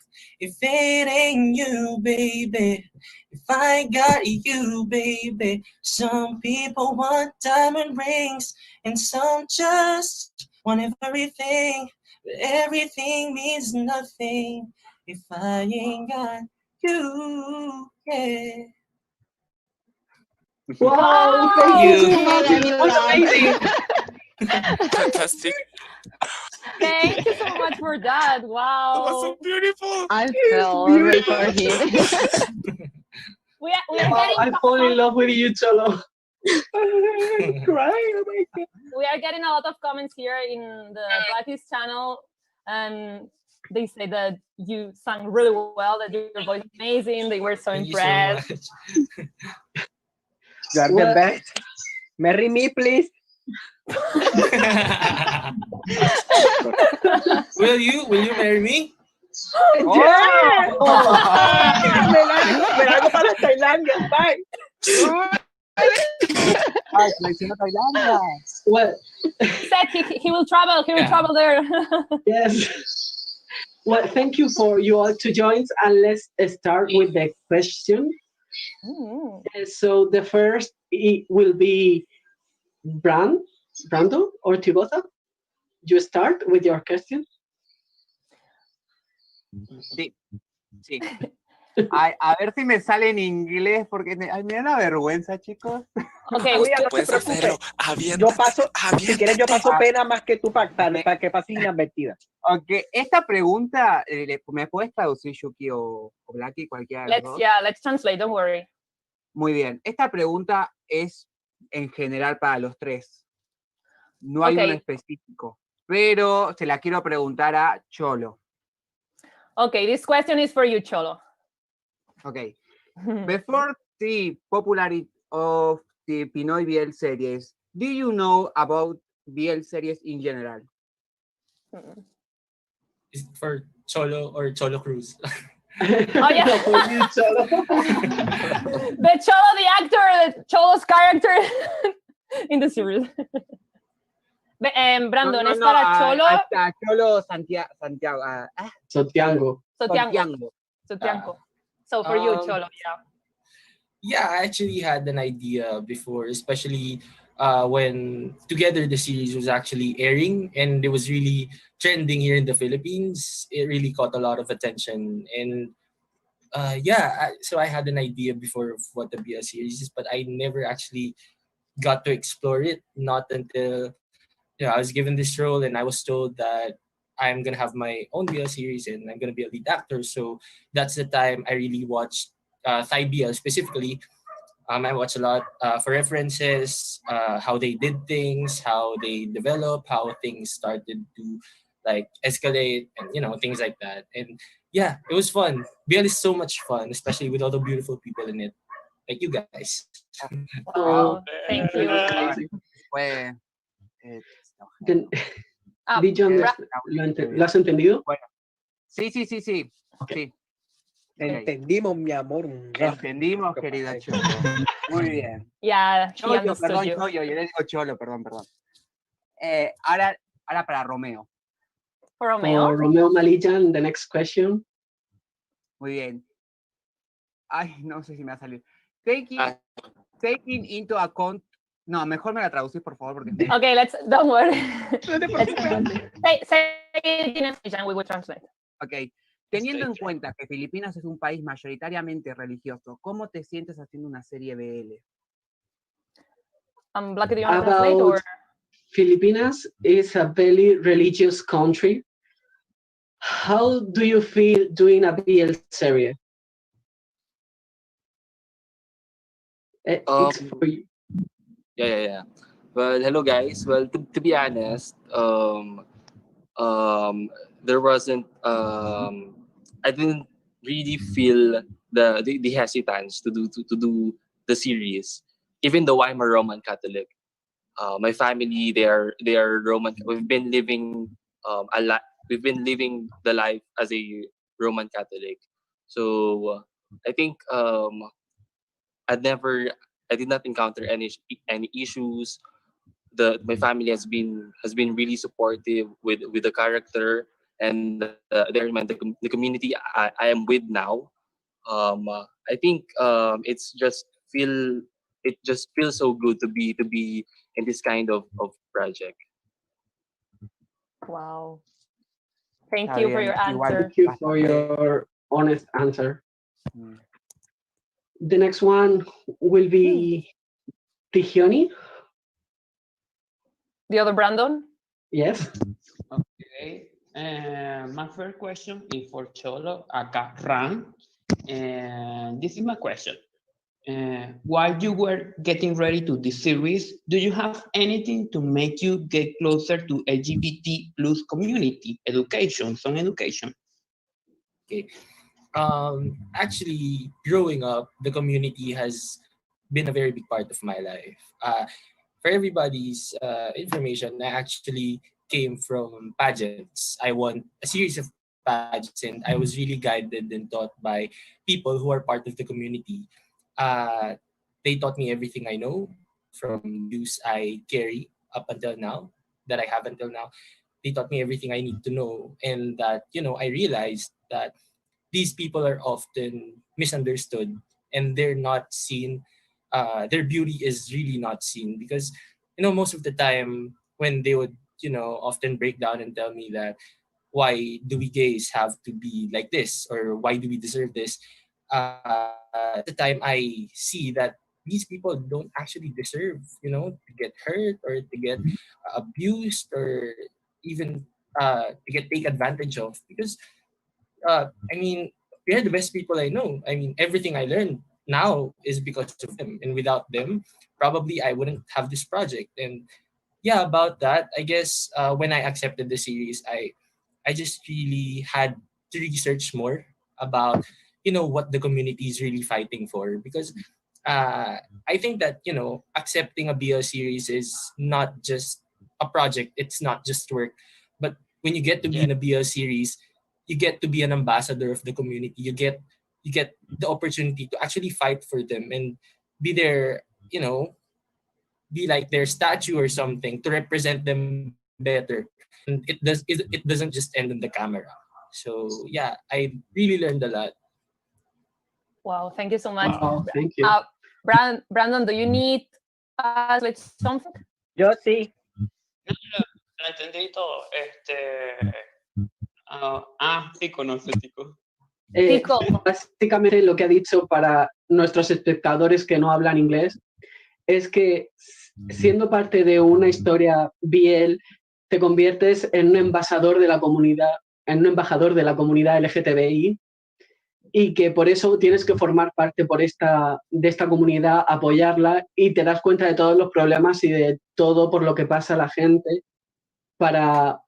If it ain't you, baby, if I got you, baby. Some people want diamond rings, and some just want everything, but everything means nothing if I ain't got you, yeah. Wow, thank you so You. much. It was amazing. Fantastic. thank you so much for that. That was so Wow. beautiful. I fell right for him. We are Wow, I getting fall in love with you, Cholo. I'm crying. Oh my God. we are getting a lot of comments here in the Blackie's channel, and they say that you sang really well, that your voice is amazing. They were so Thank you so impressed. much. You are the Well- best. Marry me, please. Will you marry me? Yeah. Me largo para Tailandia. Bye. Ay, seleccionó Tailandia. Well, He said he will travel. He will Yeah. travel there. yes. Well, thank you for you all to join, and let's start with the question. Mm. So the first will be Brando or Tibota. You start with your question. Sí, sí. Ay, a ver si me sale en inglés, porque ay, me da una vergüenza, chicos. Okay, Julia, no te Puedes preocupes. hacerlo. Yo paso, si quieres, yo Aviéntate. paso pena más que tú para que pases inadvertida. Ok, esta pregunta, ¿me puedes traducir, Yuki o Blackie, cualquiera de los dos? let's translate. Don't worry. Muy bien. Esta pregunta es en general para los tres. No hay Ok. uno específico, pero se la quiero preguntar a Cholo. Okay, this question is for you, Cholo. Ok. Before the popularity of the Pinoy BL series, do you know about BL series in general? Is it for Cholo or Cholo Cruz? Oh yeah. No, for you, Cholo. The Cholo, the actor, the Cholo's character in the series. Brandon, es para Cholo. Hasta Cholo Santiago. Santiago. Sotiango. Sotiango. So for you, Cholo, yeah. Yeah, I actually had an idea before, especially when Together the series was actually airing and it was really trending here in the Philippines. It really caught a lot of attention. And so I had an idea before of what the BL series is, but I never actually got to explore it. Not until I was given this role and I was told that I'm gonna have my own BL series and I'm gonna be a lead actor. So that's the time I really watched Thai BL specifically. I watch a lot for references, how they did things, how they develop, how things started to like escalate, and things like that. And yeah, it was fun. BL is so much fun, especially with all the beautiful people in it, like you guys. Wow, thank you. Fue, Then- Ah, Did you understand? ¿Lo has entendido? Bueno, sí. Okay. Sí. Entendimos, mi amor. Entendimos, querida Cholo. Muy bien. Yeah, he Choyo, understood perdón, you. Choyo, yo le digo Cholo, perdón. Ahora para Romeo. For Romeo. For Romeo Malijan, the next question. Muy bien. Ay, no sé si me va a salir. Taking into account. No, mejor me la traducís, por favor, porque Okay, don't worry. Say it in English and we will translate. Ok. Teniendo en cuenta que Filipinas es un país mayoritariamente religioso, ¿cómo te sientes haciendo una serie BL? Black, do you want to translate or? Filipinas is a very religious country. How do you feel doing a BL series? It's for you. Yeah. Well, hello guys. Well, to be honest, there wasn't I didn't really feel the hesitance to do the series, even though I'm a Roman Catholic. My family, they are Roman. We've been living We've been living the life as a Roman Catholic. So I think I did not encounter any issues. My family has been really supportive with the character and the environment, the community I am with now. I think it just feels so good to be in this kind of project. Wow. Thank you for your Igual, answer. Thank you for your honest answer. The next one will be Prigioni. The other Brandon? Yes. Okay. My first question is for Cholo, aka Ran. And this is my question. While you were getting ready to this series, do you have anything to make you get closer to LGBT plus community education? Okay. Actually, growing up, the community has been a very big part of my life. For everybody's information, I actually came from pageants. I won a series of pageants, and I was really guided and taught by people who are part of the community. Uh, they taught me everything I know from the views I carry up until now, that I have until now. They taught me everything I need to know, and that I realized that these people are often misunderstood and they're not seen. Their beauty is really not seen because most of the time when they would often break down and tell me that why do we gays have to be like this or why do we deserve this, that's the time I see that these people don't actually deserve to get hurt or to get abused or even to get take advantage of because I mean, they're the best people I know. I mean, everything I learned now is because of them. And without them, probably I wouldn't have this project. And yeah, about that, I guess when I accepted the series, I just really had to research more about, what the community is really fighting for. Because I think that, accepting a BL series is not just a project. It's not just work. But when you get to be in a BL series, you get to be an ambassador of the community. You get the opportunity to actually fight for them and be their, be like their statue or something to represent them better. And it doesn't just end on the camera. So yeah, I really learned a lot. Wow, thank you so much. Wow, thank you. Brandon, do you need us with something? Yo sí. Lo entendí todo. Sí, conoce, Tico. Tico. Básicamente lo que ha dicho para nuestros espectadores que no hablan inglés es que siendo parte de una historia BL te conviertes en un embajador de la comunidad, LGTBI, y que por eso tienes que formar parte de esta comunidad, apoyarla, y te das cuenta de todos los problemas y de todo por lo que pasa la gente para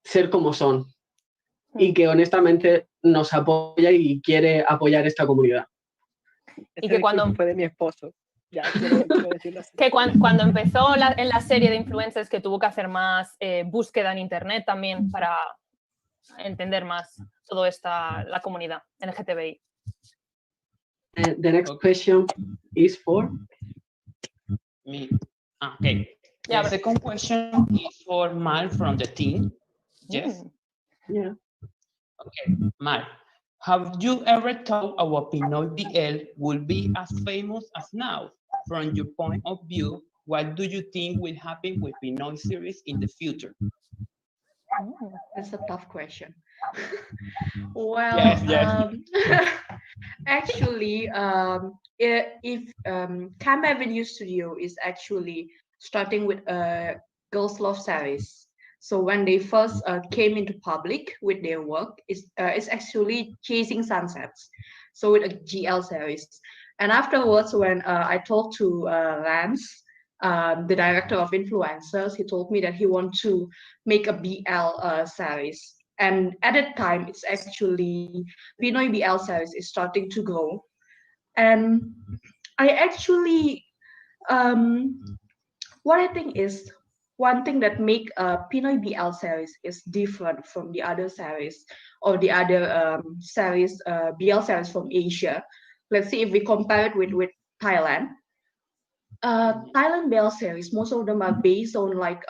ser como son, y que honestamente nos apoya y quiere apoyar esta comunidad. Y que cuando fue de mi esposo. Ya, quiero decirlo así. Que cuando empezó en la serie de influencers, que tuvo que hacer más búsqueda en internet también para entender más toda la comunidad LGTBI. The next question is for me. Okay. Yeah, the second question is for Mal from the team. Yes. Yeah. Okay, Mal. Have you ever thought our Pinoy BL will be as famous as now? From your point of view, what do you think will happen with Pinoy series in the future? That's a tough question. Well, yes. Actually, if Cam Avenue Studio is actually starting with Girls Love series. So when they first came into public with their work, it's actually Chasing Sunsets. So with a GL series. And afterwards, when I talked to Lance, the director of influencers, he told me that he wants to make a BL series. And at that time, it's actually Pinoy BL series is starting to grow. And I actually, what I think is one thing that make Pinoy BL series is different from the other series or the other series, BL series from Asia. Let's see if we compare it with Thailand. Thailand BL series, most of them are based on like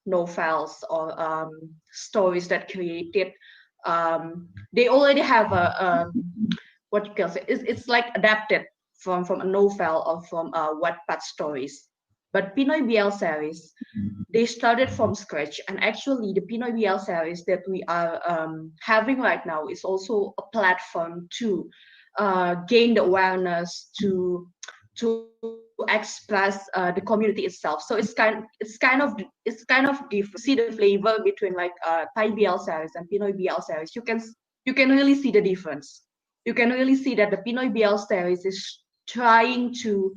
novels or stories that created. They already have what you can say. It's like adapted from a novel or from Wattpad stories. But Pinoy BL series, they started from scratch, and actually the Pinoy BL series that we are having right now is also a platform to gain the awareness to express the community itself. So it's kind of different. See the flavor between like Thai BL series and Pinoy BL series. You can really see the difference. You can really see that the Pinoy BL series is trying to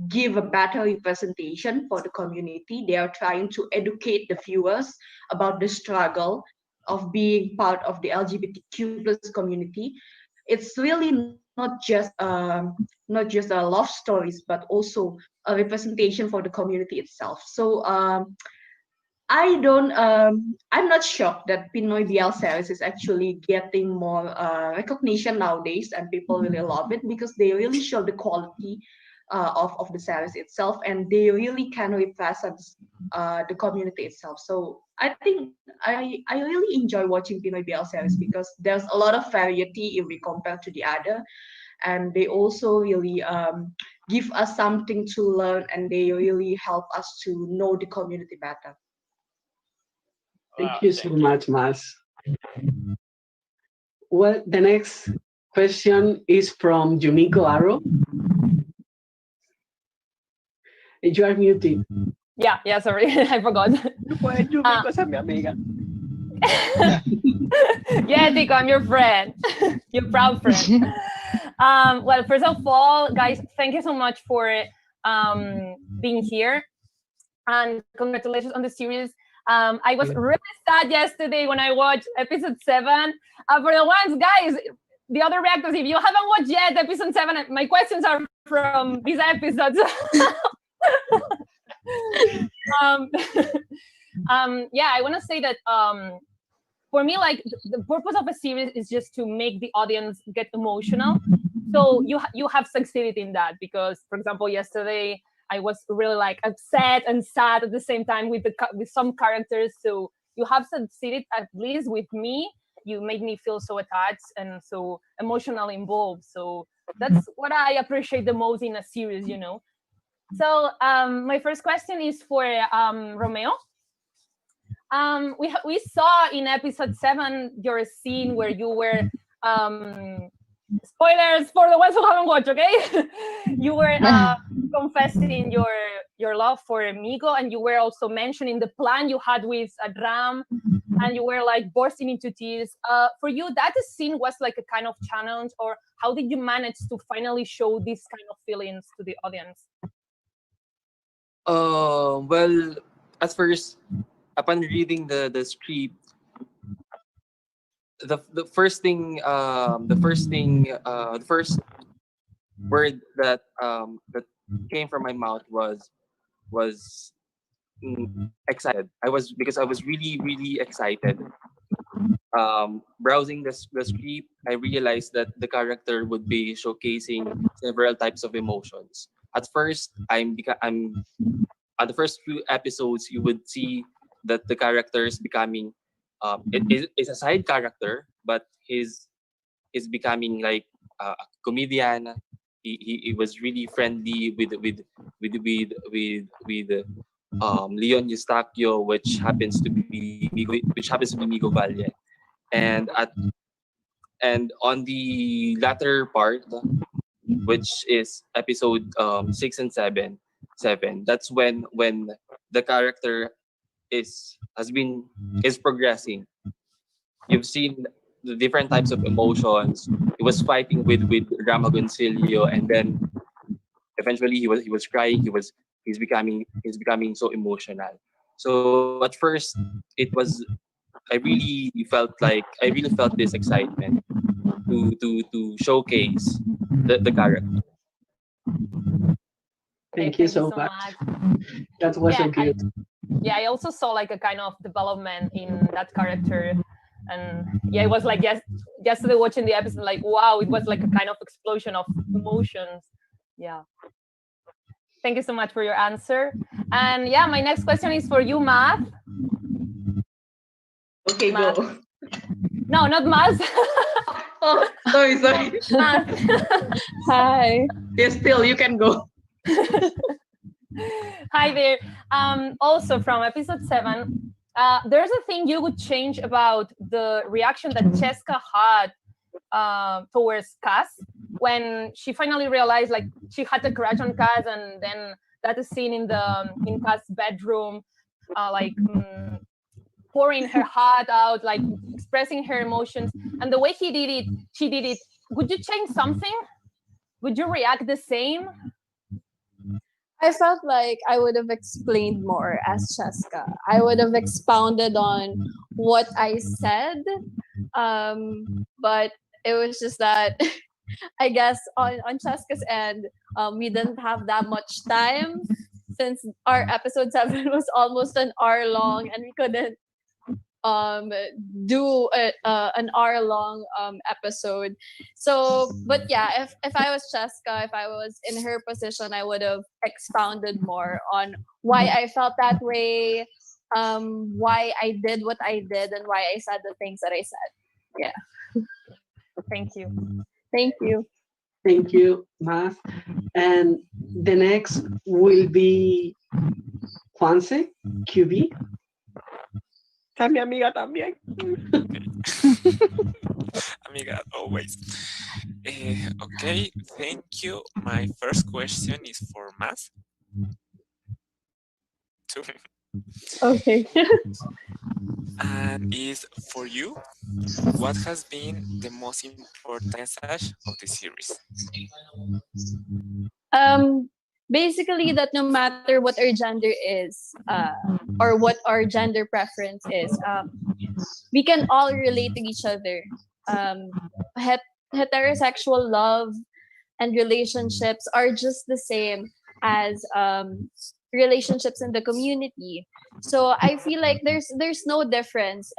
give a better representation for the community. They are trying to educate the viewers about the struggle of being part of the LGBTQ plus community. It's really not just love stories, but also a representation for the community itself. So I'm not shocked that Pinoy BL series is actually getting more recognition nowadays, and people really love it because they really show the quality of the series itself, and they really can represent the community itself. So I think I really enjoy watching Pinoy BL series because there's a lot of variety if we compare to the other, and they also really give us something to learn, and they really help us to know the community better. Thank you so much, Mas. Well, the next question is from Yumiko Arrow. You are muted. Yeah, sorry, I forgot. Yumiko, esa es mi amiga. Yeah, Tico, I'm your friend, your proud friend. Well, first of all, guys, thank you so much for being here, and congratulations on the series. I was really sad yesterday when I watched episode 7. For the ones, guys, the other reactors, if you haven't watched yet episode 7, my questions are from these episodes. Yeah, I want to say that for me, like the purpose of a series is just to make the audience get emotional. So you have succeeded in that, because, for example, yesterday I was really like upset and sad at the same time with some characters. So you have succeeded, at least with me. You made me feel so attached and so emotionally involved. So that's what I appreciate the most in a series, you know. So my first question is for Romeo. We saw in episode 7 your scene where you were spoilers for the ones who haven't watched, okay? You were confessing your love for Migo, and you were also mentioning the plan you had with Ram, and you were like bursting into tears. For you, that scene was like a kind of challenge, or how did you manage to finally show these kind of feelings to the audience? Well, at first, upon reading the script, the first word that came from my mouth was excited. I was really excited. Browsing the script, I realized that the character would be showcasing several types of emotions. At first, I'm on the first few episodes, you would see that the character is becoming it is a side character, but he's becoming like a comedian. He was really friendly with Leon Eustaquio, which happens to be Migo Valiant. And on the latter part, which is episode 6 and 7, that's when the character is progressing. You've seen the different types of emotions. He was fighting with Ramagoncillo, and then eventually he was crying. He's becoming so emotional. So at first it was I really felt this excitement to showcase the character. Thank you so much. That was so cute. I also saw like a kind of development in that character, and yeah, it was like yesterday watching the episode, like wow, it was like a kind of explosion of emotions. Yeah. Thank you so much for your answer. And yeah, my next question is for you, Matt. Okay, Matt. go. No, not Matt. Oh, sorry. Matt. Hi. Yeah, still you can go. Hi there. Also from episode 7, there's a thing you would change about the reaction that Cheska had towards Cass when she finally realized like she had a crush on Cass, and then that scene in Cass' bedroom, pouring her heart out, like expressing her emotions, and the way she did it. Would you change something? Would you react the same? I felt like I would have explained more as Cheska. I would have expounded on what I said, but it was just that I guess on Cheska's end, we didn't have that much time since our episode 7 was almost an hour long, and we couldn't do an hour long episode. So but yeah, if I was Cheska, if I was in her position, I would have expounded more on why I felt that way, why I did what I did, and why I said the things that I said. Yeah. Thank you. Thank you. Thank you, Mas. And the next will be Juanse, QB. Está mi amiga también. Amiga, always. Okay, thank you. My first question is for Mas. Okay. And is for you, what has been the most important message of the series? Basically that no matter what our gender is, or what our gender preference is, we can all relate to each other. Heterosexual love and relationships are just the same as relationships in the community. So I feel like there's no difference.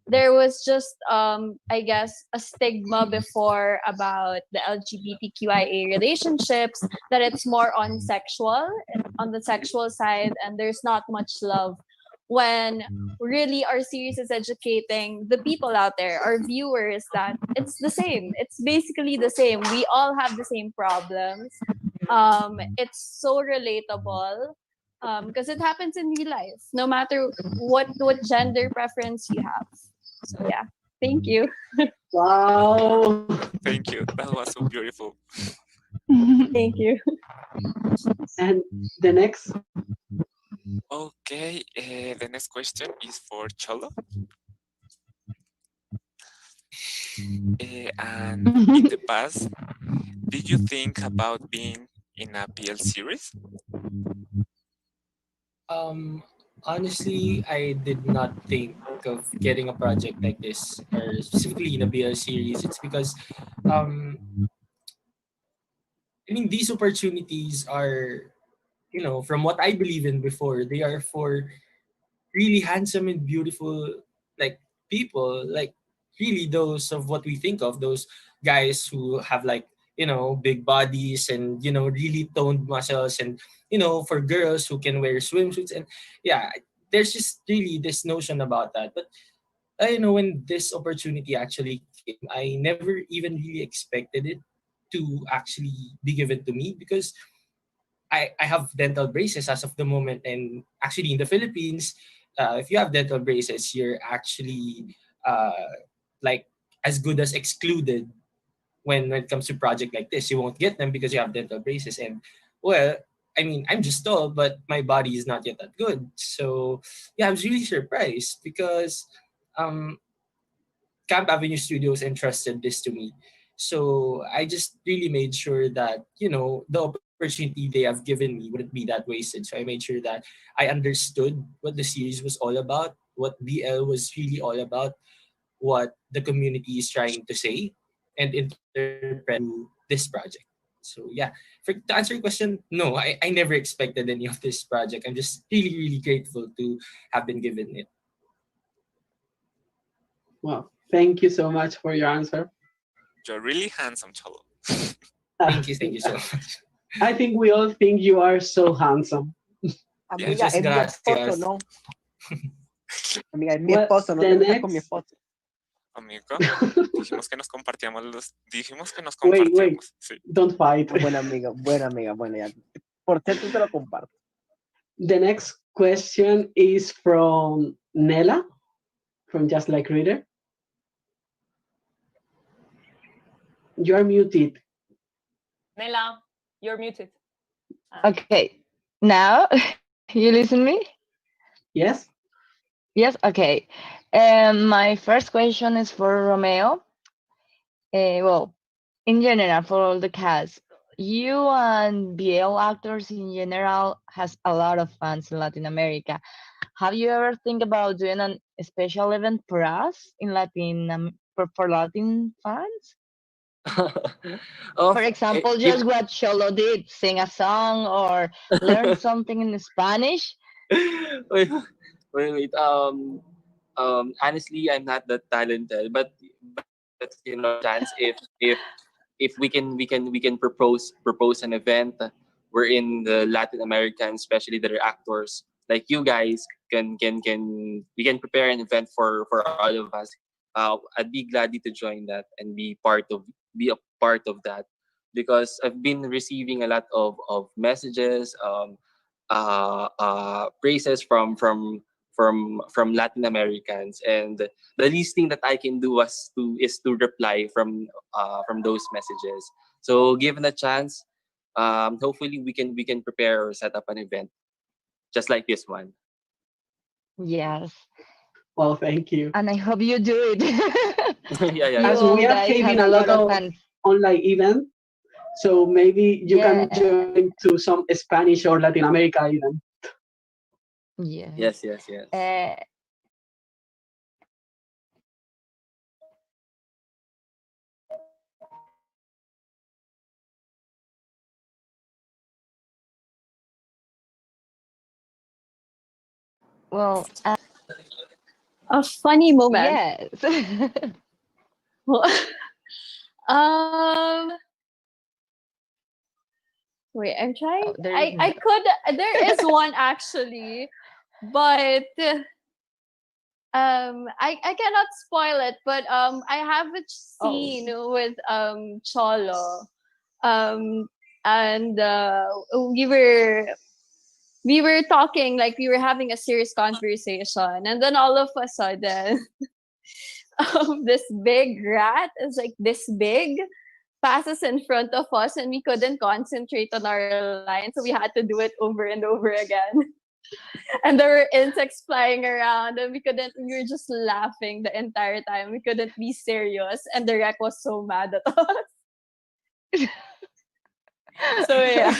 there was just I guess a stigma before about the LGBTQIA relationships, that it's more on the sexual side, and there's not much love, when really our series is educating the people out there, our viewers, that it's the same, it's basically the same, we all have the same problems. It's so relatable, because it happens in real life, no matter what gender preference you have. So yeah, thank you. Wow. Thank you. That was so beautiful. Thank you. And the next, Okay, the next question is for Cholo. And in the past, did you think about being in a BL series? Um, Honestly, I did not think of getting a project like this, or specifically in a BL series. It's because, um, I mean, these opportunities are, from what I believe in before, they are for really handsome and beautiful, like, people, like, really those of what we think of, those guys who have, like, big bodies, and really toned muscles, and for girls who can wear swimsuits, and yeah, there's just really this notion about that. But when this opportunity actually came, I never even really expected it to actually be given to me, because I have dental braces as of the moment, and actually in the Philippines, if you have dental braces, you're actually like as good as excluded when it comes to project like this. You won't get them because you have dental braces, and well, I mean, I'm just tall, but my body is not yet that good. So yeah, I was really surprised because um, Camp Avenue Studios entrusted this to me. So I just really made sure that, the opportunity they have given me wouldn't be that wasted. So I made sure that I understood what the series was all about, what BL was really all about, what the community is trying to say, and interpret through this project. So yeah, to answer your question, no, I never expected any of this project. I'm just really, really grateful to have been given it. well, thank you so much for your answer. You're really handsome, Cholo. Thank you so much. I think we all think you are so handsome. Amiga, Muchas es mi esposo, gracias. ¿no? Amiga, es mi Well, esposo, no the te metas con mi next, esposo. Amigo, dijimos que nos wait, compartíamos. Sí. don't fight. Buena amiga, bueno, ya. Por cierto, te lo comparto. The next question is from Nela, from Just Like Reader. You are muted. Nela, you're muted. Okay, now you listen me? Yes? Yes, okay. My first question is for Romeo. Well, in general, for all the cast, you and BL actors in general has a lot of fans in Latin America. Have you ever think about doing a special event for us in for Latin fans? For example, just what Cholo did, sing a song or learn something in Spanish. Wait. Honestly, I'm not that talented, but chance if we can propose an event wherein the Latin Americans, especially that are actors like you guys, can we can prepare an event for all of us. I'd be glad to join that and be a part of that, because I've been receiving a lot of messages, praises from Latin Americans, and the least thing that I can do is to reply from those messages. So given a chance, hopefully we can prepare or set up an event just like this one. Yes, Well, thank you. and I hope you do it. Yeah, You As all we are guys having have a a lot lot of of fans. online events, so maybe you Yeah, can join to some Spanish or Latin America event. yes. Yes. Well, A funny moment. Yes. um. Wait, I'm trying. Oh, there is I could. There is one actually, but I cannot spoil it. But I have a oh scene with Cholo, um, and we were talking like we were having a serious conversation, and then all of a sudden, this big rat is like this big passes in front of us, and we couldn't concentrate on our line, so we had to do it over and over again. And there were insects flying around, and we were just laughing the entire time. We couldn't be serious, and the wreck was so mad at us. So yeah.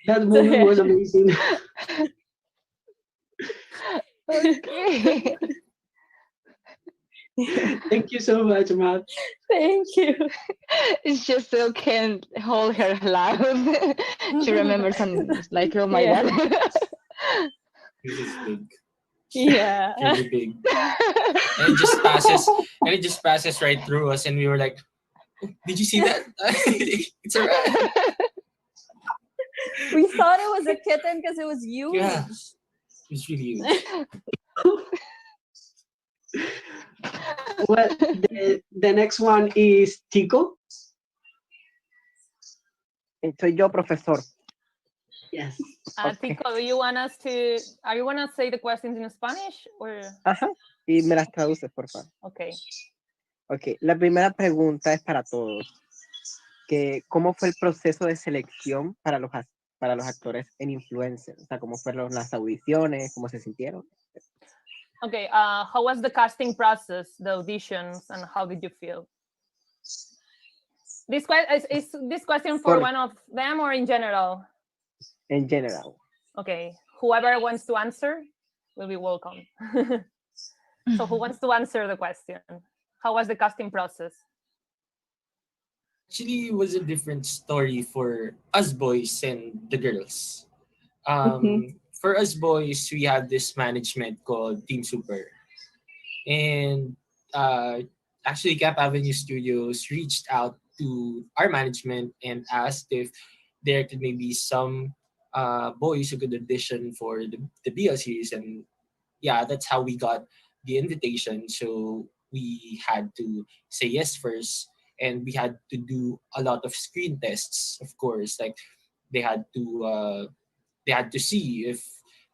That So movie yeah. was amazing. okay. Thank you so much, Matt. Thank you. It's just so can't hold her laugh. She remembers and it's like, oh my Yeah. god. This is big. Yeah. Really big. And it just passes right through us, and we were like, "Oh, did you see that? It's a rat." We thought it was a kitten because it was huge. Yeah. It's really huge. Well, the next one is Tico. Soy yo, profesor. Yes. Okay. Tico, do you want us to? Are you want to say the questions in Spanish or? Ajá. Y me las traduces, por favor. Okay. Ok, la primera pregunta es para todos. ¿Cómo fue el proceso de selección para los actores en influencers? O sea, ¿cómo fueron las audiciones? ¿Cómo se sintieron? Okay. How was the casting process, the auditions, and how did you feel? Is this question for one of them or in general? En general. Okay. Whoever wants to answer will be welcome. So who wants to answer the question? How was the casting process? Actually, it was a different story for us boys and the girls. For us boys, we had this management called Team Super. And actually, Cap Avenue Studios reached out to our management and asked if there could maybe some boys who could audition for the BL series. And yeah, that's how we got the invitation. So we had to say yes first, and we had to do a lot of screen tests, of course. Like they had to see if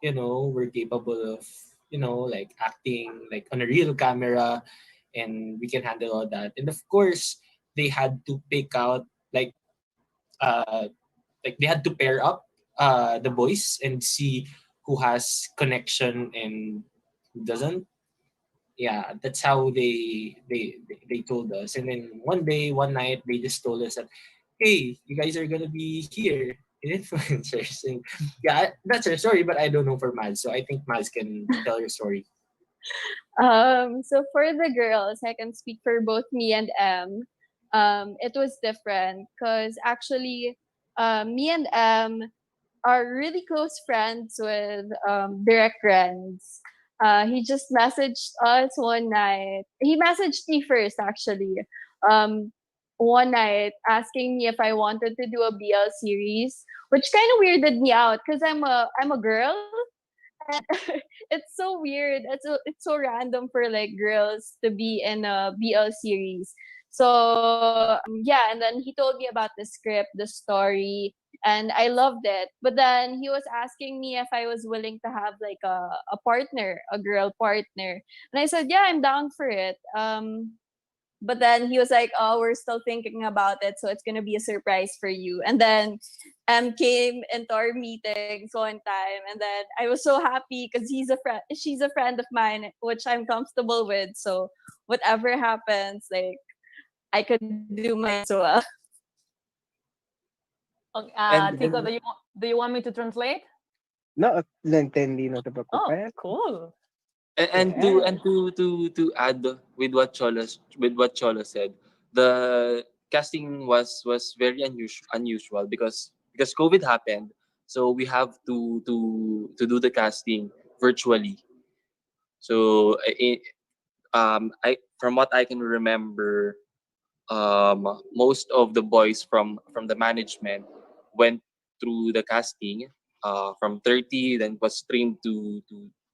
we're capable of like acting like on a real camera, and we can handle all that. And of course, they had to pick out uh like they had to pair up the boys and see who has connection and who doesn't. Yeah, that's how they told us. And then one night they just told us that, hey, you guys are gonna be here in influencers. And yeah, that's her story, but I don't know for Miles, so I think Miles can tell your story. So for the girls, I can speak for both me and M. It was different because actually, me and M are really close friends with Direct Friends. He just messaged us one night. He messaged me first, actually. Um, one night asking me if I wanted to do a BL series, which kind of weirded me out because I'm a girl. And it's so weird. It's so random for like girls to be in a BL series. So yeah, and then he told me about the script, the story, and I loved it. But then he was asking me if I was willing to have like a partner, a girl partner, and I said yeah, I'm down for it. But then he was like, "Oh, we're still thinking about it, so it's gonna be a surprise for you." And then came into our meetings one time, and then I was so happy because she's a friend of mine, which I'm comfortable with. So whatever happens, like I could do my best as well. Okay, And- Tico, do you want me to translate? No, lo entendí, no te Oh, preocupes. cool. And to add with what Cholo said, the casting was very unusual because COVID happened, so we have to do the casting virtually. So from what I can remember, most of the boys from the management went through the casting from 30, then was streamed to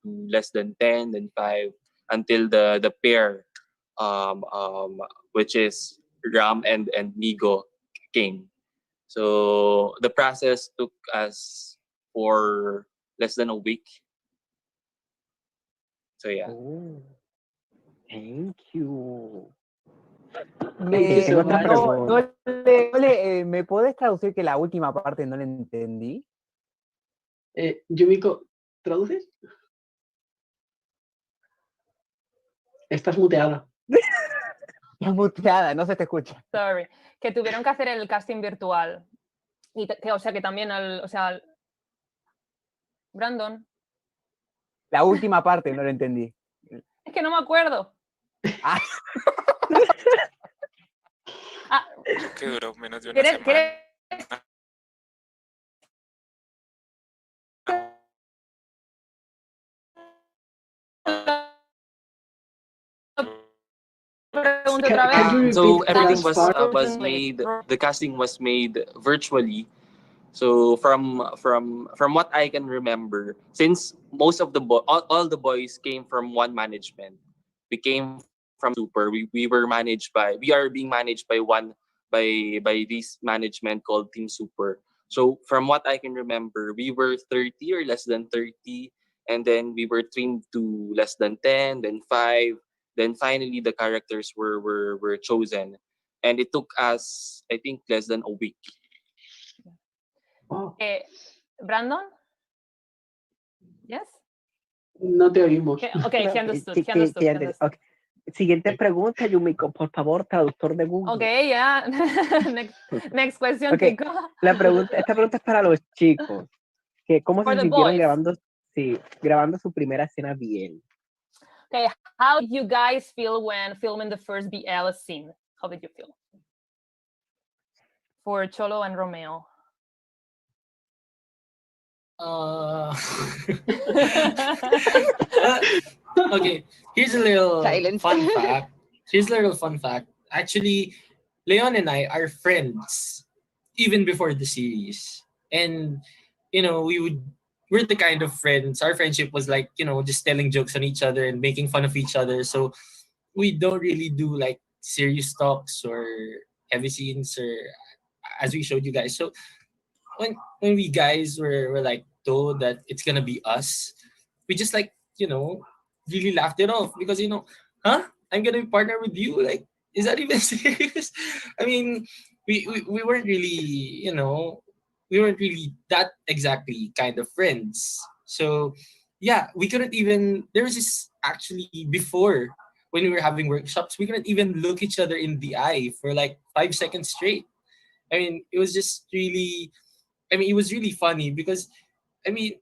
less than 10, then 5, until the pair, which is Ram and Migo, came. So the process took us for less than a week. So yeah. Oh, thank you. Thank you so Tengo otra much. pregunta. ¿Me podés traducir que la última parte no la entendí? Yumiko, ¿traduces? Estás muteada. Estás muteada, no se te escucha. Sorry. Que tuvieron que hacer el casting virtual. Y que, o sea, que también Brandon. La última parte no la entendí. Es que no me acuerdo. Ah. Que duró menos de una semana. So everything was made. The casting was made virtually. So from what I can remember, since most of the all the boys came from one management, we came from Super. We are being managed by this management called Team Super. So from what I can remember, we were 30 or less than 30, and then we were trimmed to less than 10, then 5, then finally the characters were chosen, and it took us, I think, less than a week. Oh. Brandon? Yes? No te oímos. Okay, he understood. He understood. Okay. Siguiente pregunta, Yumiko, por favor, traductor de Google. Okay, yeah. Next question, Okay. Tico. Esta pregunta es para los chicos. Que ¿Cómo For se the sintieron boys. grabando su primera escena bien? Okay, how did you guys feel when filming the first BL scene? How did you feel? For Cholo and Romeo. Okay, here's a little fun fact. Actually, Leon and I are friends even before the series. And, we're the kind of friends. Our friendship was like, just telling jokes on each other and making fun of each other. So we don't really do like serious talks or heavy scenes, or as we showed you guys. So when we guys were like told that it's gonna be us, we just like, really laughed it off because, I'm gonna be partner with you. Like, is that even serious? I mean, we weren't really, we weren't really that exactly kind of friends. So yeah, we couldn't even, there was this actually before when we were having workshops, we couldn't even look each other in the eye for like 5 seconds straight. I mean, it was just really, it was really funny because, it was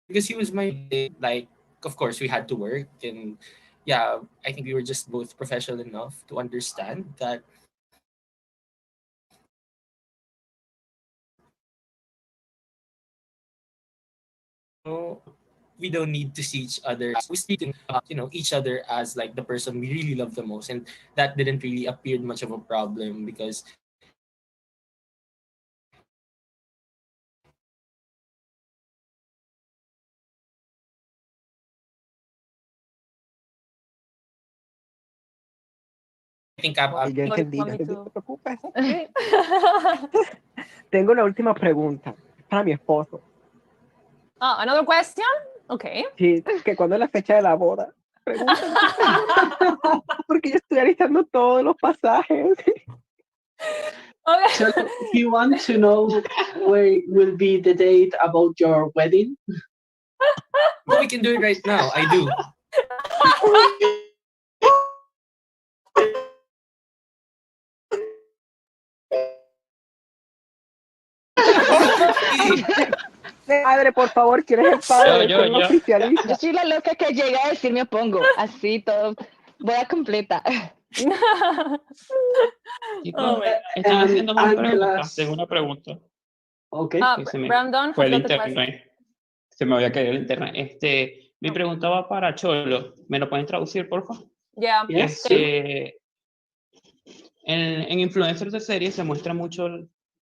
because he was my, like, of course we had to work, and yeah, I think we were just both professional enough to understand that we don't need to see each other. We see each other as like the person we really love the most, and that didn't really appear much of a problem because I think Y yo entendí, no te preocupes. Tengo una última pregunta para mi esposo. Another question? Okay. Sí, que cuando es la fecha de la boda. Pregúntame. Porque yo estoy realizando todos los pasajes. Okay. So if you want to know where will be the date about your wedding, we can do it right now. I do. padre, por favor, ¿quién es el padre? Yo, ¿Quién es yo. el oficialista? Yo soy la loca que llega a decir me opongo. Así todo. Voy a completa. Chicos, Oh my están haciendo más And the preguntas. last, Tengo una pregunta. okay. God. Que se me Brandon fue has el got a question. internet. Se me había caído el internet. Mi pregunta va para Cholo. ¿Me lo pueden traducir, por favor? Yeah. Yes, En influencers de series se muestra mucho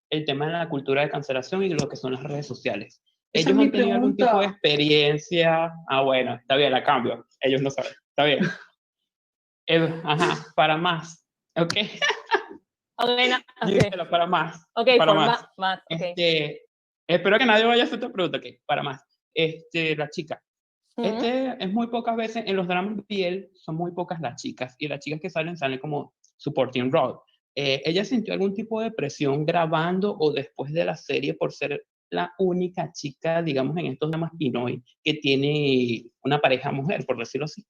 el tema de la cultura de cancelación y lo que son las redes sociales. Esa ¿Ellos es mi han tenido algún tipo de pregunta. experiencia? Ah, bueno, está bien, la cambio. Ellos no saben. Está bien. Ajá, para más. Ok. Okay. Díselo, para más. Okay, Para for más. math. Okay. Espero que nadie vaya a hacer esta pregunta. Ok, para más. La chica. Mhm. Es muy pocas veces, en los dramas BL, son muy pocas las chicas, y las chicas que salen como supporting role. ¿Ella sintió algún tipo de presión grabando o después de la serie por ser la única chica, digamos, en estos dramas Pinoy que tiene una pareja mujer, por decirlo así?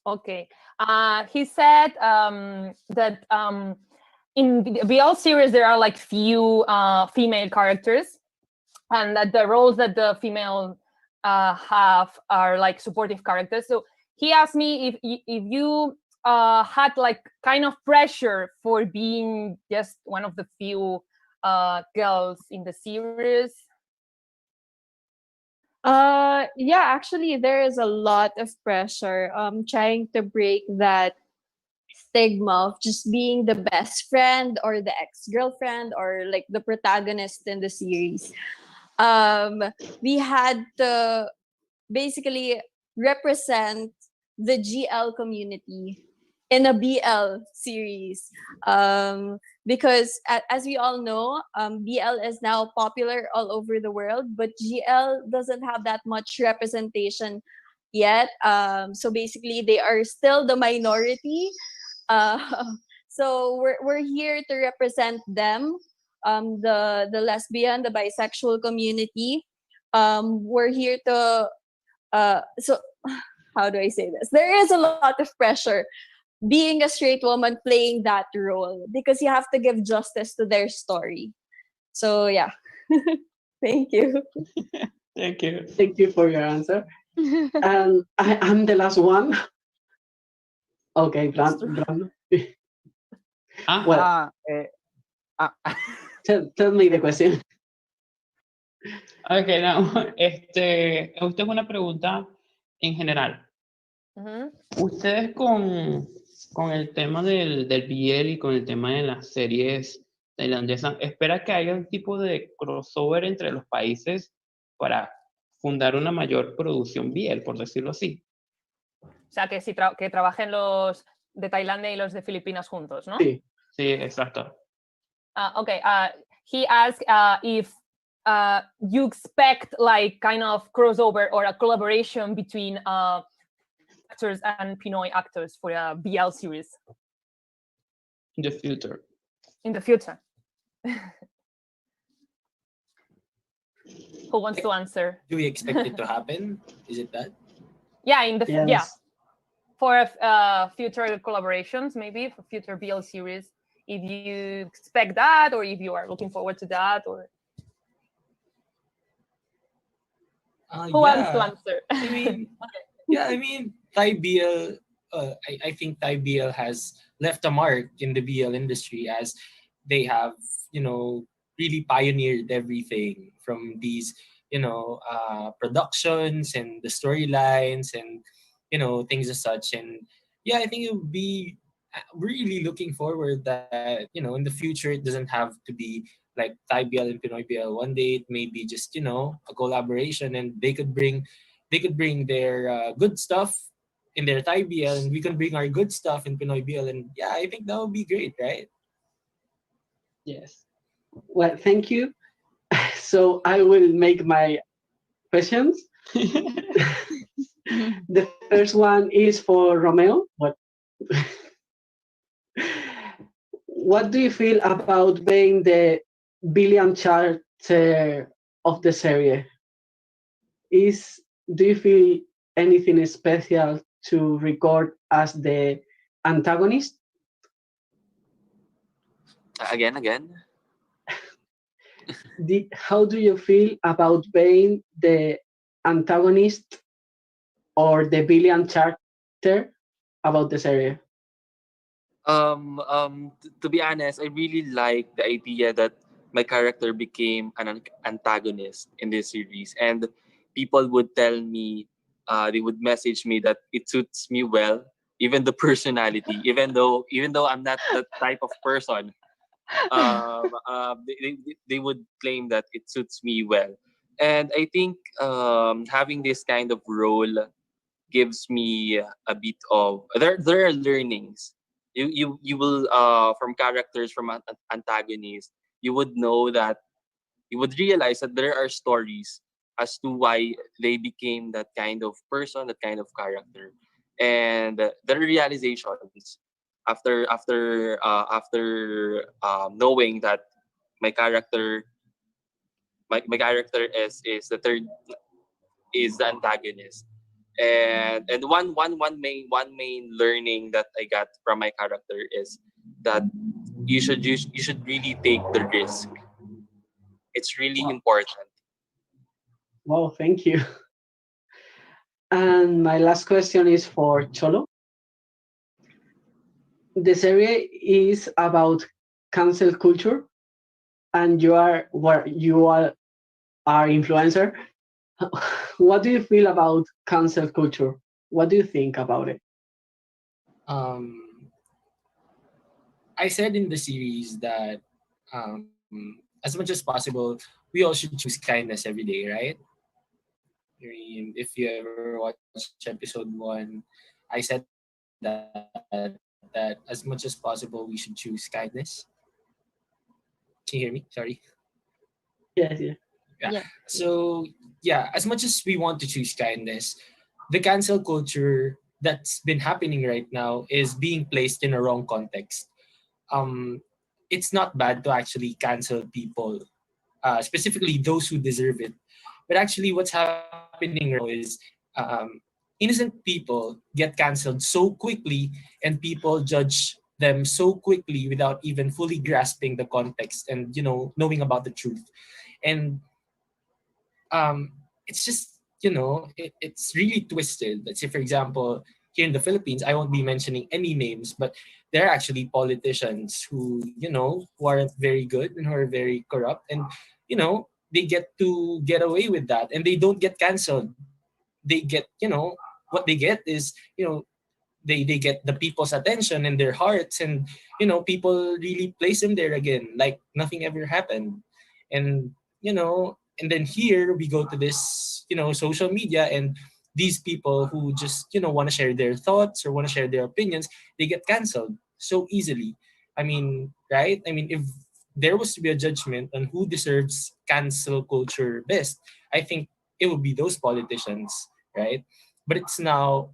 Okay. He said that in the BL series there are like few female characters, and that the roles that the female have are like supportive characters. So he asked me if you had like kind of pressure for being just one of the few girls in the series. Yeah, actually there is a lot of pressure trying to break that stigma of just being the best friend or the ex-girlfriend or like the protagonist in the series. We had to basically represent the GL community in a BL series, because as we all know, BL is now popular all over the world, but GL doesn't have that much representation yet. So basically they are still the minority. So we're here to represent them, the lesbian, the bisexual community. We're here to so how do I say this? There is a lot of pressure being a straight woman playing that role because you have to give justice to their story. So yeah. Thank you. Thank you. Thank you for your answer. And I'm the last one. Okay, Brandon. Well, tell me the question. Ok, no. Esta es una pregunta en general. Ustedes con el tema del BL y con el tema de las series tailandesas, ¿espera que haya un tipo de crossover entre los países para fundar una mayor producción BL, por decirlo así? O sea, que que trabajen los de Tailandia y los de Filipinas juntos, ¿no? Sí, sí, exacto. Okay. He asked if you expect like kind of crossover or a collaboration between actors and Pinoy actors for a BL series In the future. in the future. Who wants to answer? Do we expect it to happen? Is it that? Yeah, yeah, Yes. for future collaborations, maybe for future BL series. If you expect that, or if you are looking forward to that, or who wants to answer? I mean, yeah, I mean, Thai BL. I think Thai BL has left a mark in the BL industry as they have, really pioneered everything from these, productions and the storylines and, things as such. And yeah, I think it would be really looking forward that, in the future, it doesn't have to be like Thai BL and Pinoy BL. One day it may be just, a collaboration and they could bring their good stuff in their Thai BL and we can bring our good stuff in Pinoy BL. And yeah, I think that would be great, right? Yes. Well, thank you. So I will make my questions. The first one is for Romeo. What do you feel about being the billion character of the series? Do you feel anything special to record as the antagonist? Again. how do you feel about being the antagonist or the villain character about the series? To be honest, I really like the idea that my character became an antagonist in this series, and people would tell me, they would message me that it suits me well, even the personality, even though I'm not that type of person. They would claim that it suits me well, and I think having this kind of role gives me a bit of there are learnings. You will from characters from antagonists, you would know that you would realize that there are stories as to why they became that kind of person, that kind of character, and there are realizations after knowing that my character my character is the third is the antagonist. And one main learning that I got from my character is that you should really take the risk. It's really important. Wow, thank you. And my last question is for Cholo. The series is about cancel culture, and you are influencer. What do you feel about cancel culture? What do you think about it? Um, I said in the series that as much as possible, we all should choose kindness every day, right? I mean, if you ever watch episode 1, I said that as much as possible, we should choose kindness. Can you hear me? Sorry. Yes, yeah. Yeah. So, yeah, as much as we want to choose kindness, the cancel culture that's been happening right now is being placed in a wrong context. Um, it's not bad to actually cancel people, specifically those who deserve it. But actually, what's happening right now is innocent people get canceled so quickly, and people judge them so quickly without even fully grasping the context and knowing about the truth. And it's just it's really twisted. Let's say, for example, here in the Philippines, I won't be mentioning any names, but there are actually politicians who aren't very good and who are very corrupt, and they get to get away with that, and they don't get canceled. They get what they get is they get the people's attention and their hearts, and people really place them there again like nothing ever happened. And and then here we go to this social media, and these people who just want to share their thoughts or want to share their opinions, they get canceled so easily. I mean, right? I mean, if there was to be a judgment on who deserves cancel culture best, I think it would be those politicians, right? But it's not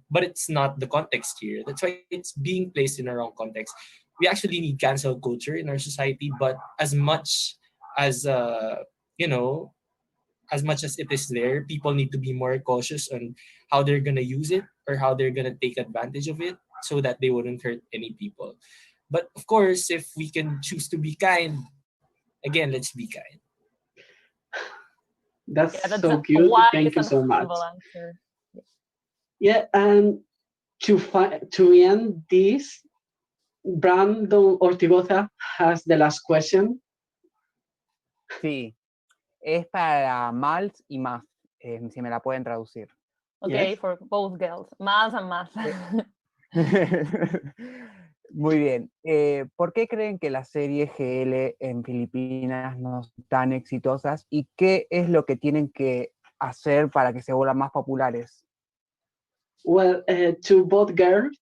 the context here. That's why it's being placed in the wrong context. We actually need cancel culture in our society, but as you know as much as it is there, people need to be more cautious on how they're gonna use it or how they're gonna take advantage of it so that they wouldn't hurt any people. But of course, if we can choose to be kind, again, let's be kind. That's Yeah, that's so a cute. wise Thank you and so much. humble answer. Yeah, and to end this, Brandon Ortigoza has the last question. Sí, es para Mals y más, si me la pueden traducir. Okay, Yes. for both girls, más and más. Muy bien. ¿Por qué creen que las series GL en Filipinas no son tan exitosas y qué es lo que tienen que hacer para que se vuelvan más populares? Well, to both girls,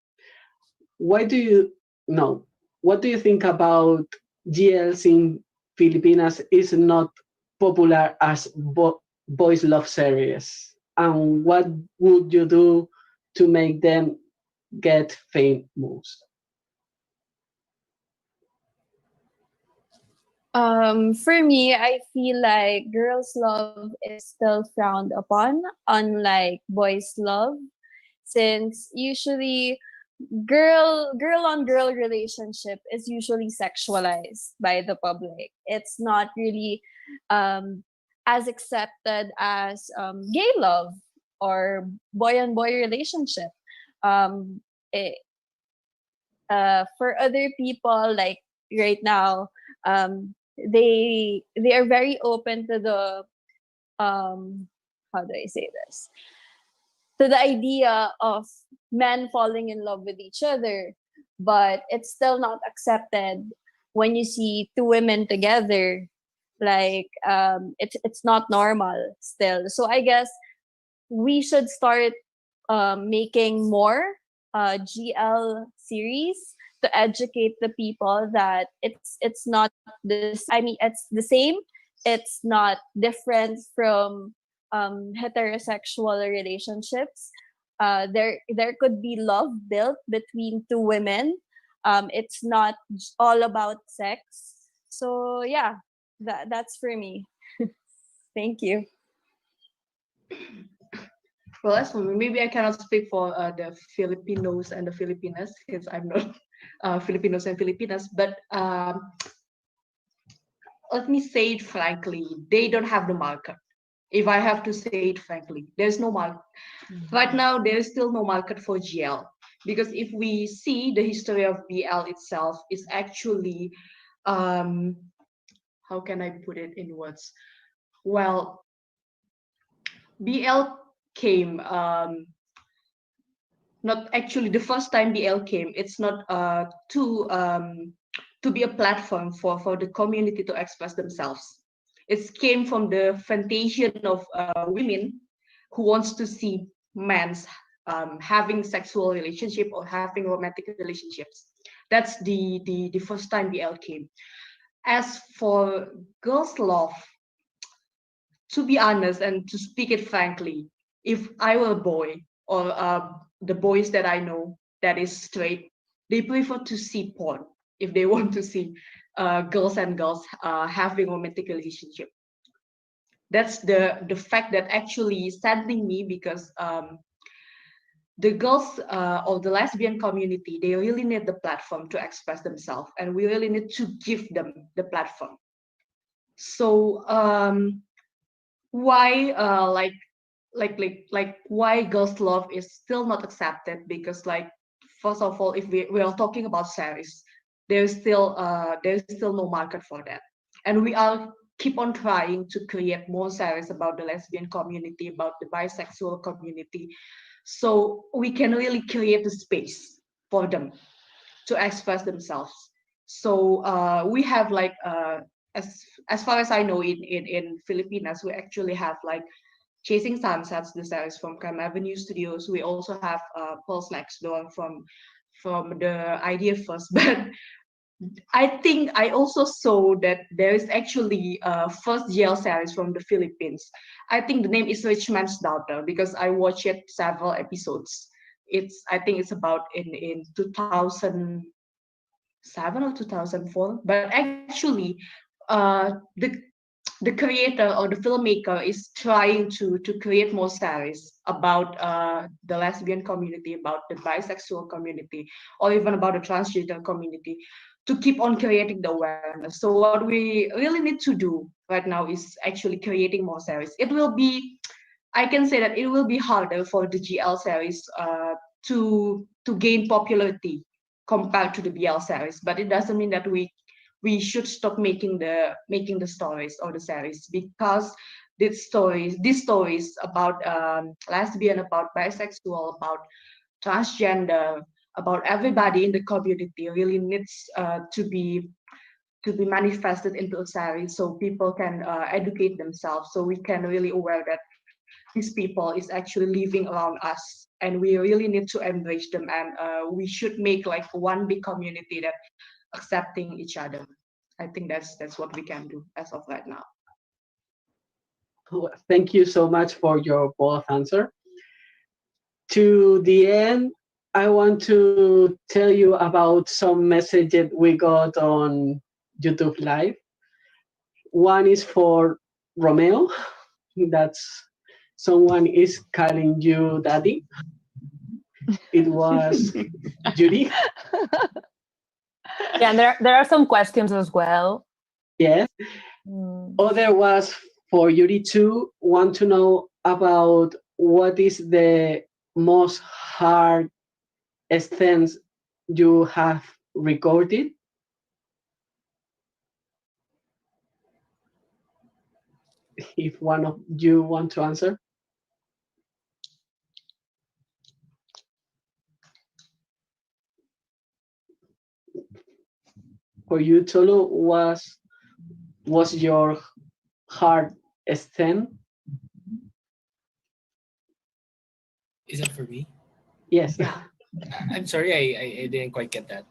why do you no? What do you think about GLs in Filipinas is not popular as boys love series? And what would you do to make them get famous? For me, I feel like girls' love is still frowned upon, unlike boys' love, since usually girl on girl relationship is usually sexualized by the public. It's not really as accepted as gay love or boy on boy relationship. Um, it, for other people, like right now, they are very open to the how do I say this, to the idea of men falling in love with each other, but it's still not accepted when you see two women together. Like it's not normal still. So I guess we should start making more GL series to educate the people that it's not this. I mean, it's the same. It's not different from heterosexual relationships. There could be love built between two women. It's not all about sex. So yeah, that's for me. Thank you. Well, as for me, maybe I cannot speak for the Filipinos and the Filipinas since I'm not Filipinos and Filipinas, but let me say it frankly, they don't have the market. If I have to say it frankly, there's no market. Right now, there is still no market for GL. Because if we see the history of BL itself, is actually, how can I put it in words? Well, BL came, not actually the first time BL came, it's not to be a platform for the community to express themselves. It came from the fantasy of women who wants to see men's having sexual relationship or having romantic relationships. That's the first time BL came. As for girls' love, to be honest and to speak it frankly, if I were a boy or the boys that I know that is straight, they prefer to see porn if they want to see girls and girls having romantic relationship. That's the fact that actually saddening me because the girls or the lesbian community, they really need the platform to express themselves, and we really need to give them the platform. So why why girls love is still not accepted? Because like first of all, if we are talking about series, there's still no market for that, and we are keep on trying to create more series about the lesbian community, about the bisexual community, so we can really create a space for them to express themselves. So we have like as far as I know, in Filipinas, we actually have like Chasing Sunsets, the series from Crime Avenue Studios. We also have Pulse Next Door from the Idea First. But I think I also saw that there is actually a first GL series from the Philippines. I think the name is Rich Man's Daughter because I watched it several episodes. I think it's about in 2007 or 2004. But actually, the creator or the filmmaker is trying to create more series about the lesbian community, about the bisexual community, or even about the transgender community, to keep on creating the awareness. So what we really need to do right now is actually creating more series. It will be, I can say that it will be harder for the GL series to gain popularity compared to the BL series, but it doesn't mean that we should stop making the stories or the series, because these stories about lesbian, about bisexual, about transgender, about everybody in the community really needs to be manifested into a series, so people can educate themselves, so we can really aware that these people is actually living around us, and we really need to embrace them, and we should make like one big community that accepting each other. I think that's what we can do as of right now. Thank you so much for your both answer. To the end, I want to tell you about some messages we got on YouTube Live. One is for Romeo. That's someone is calling you daddy. it was Judy. Yeah, and there are some questions as well. Yes. Mm. Other was for Yuri too. Want to know about what is the most hard stance you have recorded? If one of you want to answer. For you, Tolo, was your hard stand? Is that for me? Yes. I'm sorry, I didn't quite get that.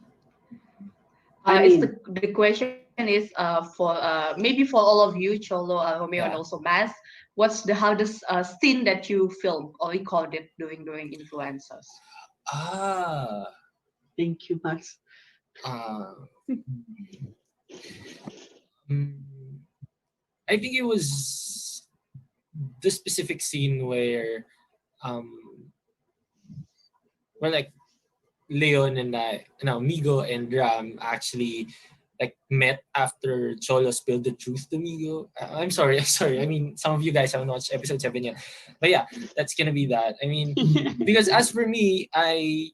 The question is for maybe for all of you, Cholo, Romeo, and also Mas, what's the hardest scene that you filmed or recorded doing influencers? Thank you, Max. I think it was the specific scene where, like Leon and Migo and Ram actually like met after Cholo spilled the truth to Migo. I'm sorry. I mean, some of you guys haven't watched episode 7 yet, but yeah, that's gonna be that. I mean, because as for me, I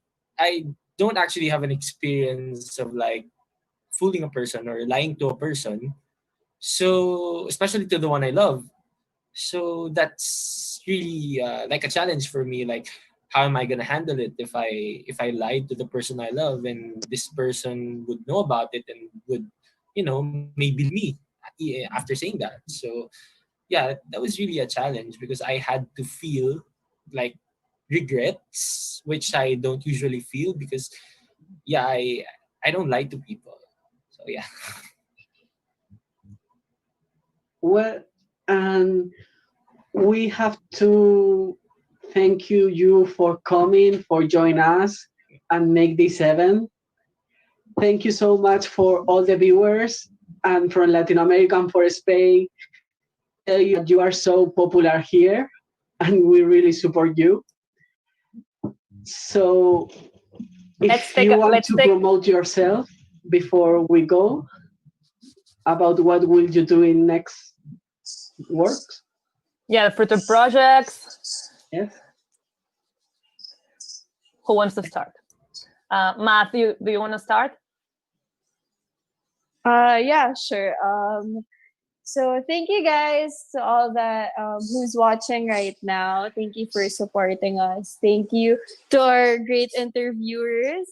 don't actually have an experience of like fooling a person or lying to a person. So especially to the one I love. So that's really like a challenge for me. Like, how am I gonna handle it if I lied to the person I love and this person would know about it and would, maybe me after saying that. So yeah, that was really a challenge because I had to feel like regrets, which I don't usually feel because yeah, I don't lie to people. So yeah. Well, and we have to thank you for coming, for joining us and make this event. Thank you so much for all the viewers and from Latin America and for Spain. Tell you that you are so popular here and we really support you. So if you want to promote yourself before we go, about what will you do in next works? Yeah, future projects. Yes. Who wants to start? Matthew, do you want to start? Yeah, sure. So thank you guys to all that who's watching right now. Thank you for supporting us. Thank you to our great interviewers.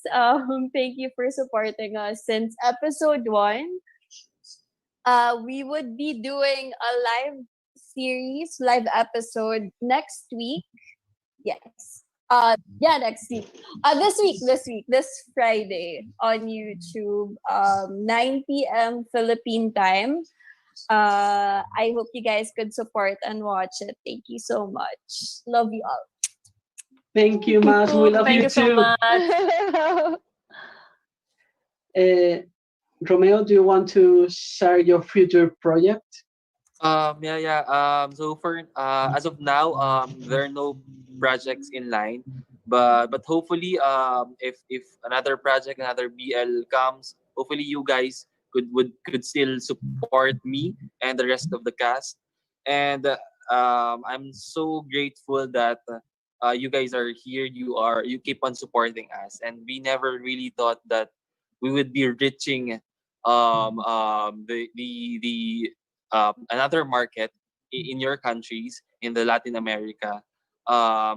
Thank you for supporting us since episode 1. We would be doing a live episode next week. Yes. Next week. This Friday on YouTube, 9 p.m. Philippine time. I hope you guys could support and watch it. Thank you so much. Love you all. Thank you, Mas. We love you too. So much. Romeo, do you want to share your future project? So for as of now, there are no projects in line, but hopefully, if another project, another BL comes, hopefully you guys could still support me and the rest of the cast. And I'm so grateful that you guys are here. You keep on supporting us, and we never really thought that we would be reaching the another market in your countries in the Latin.America.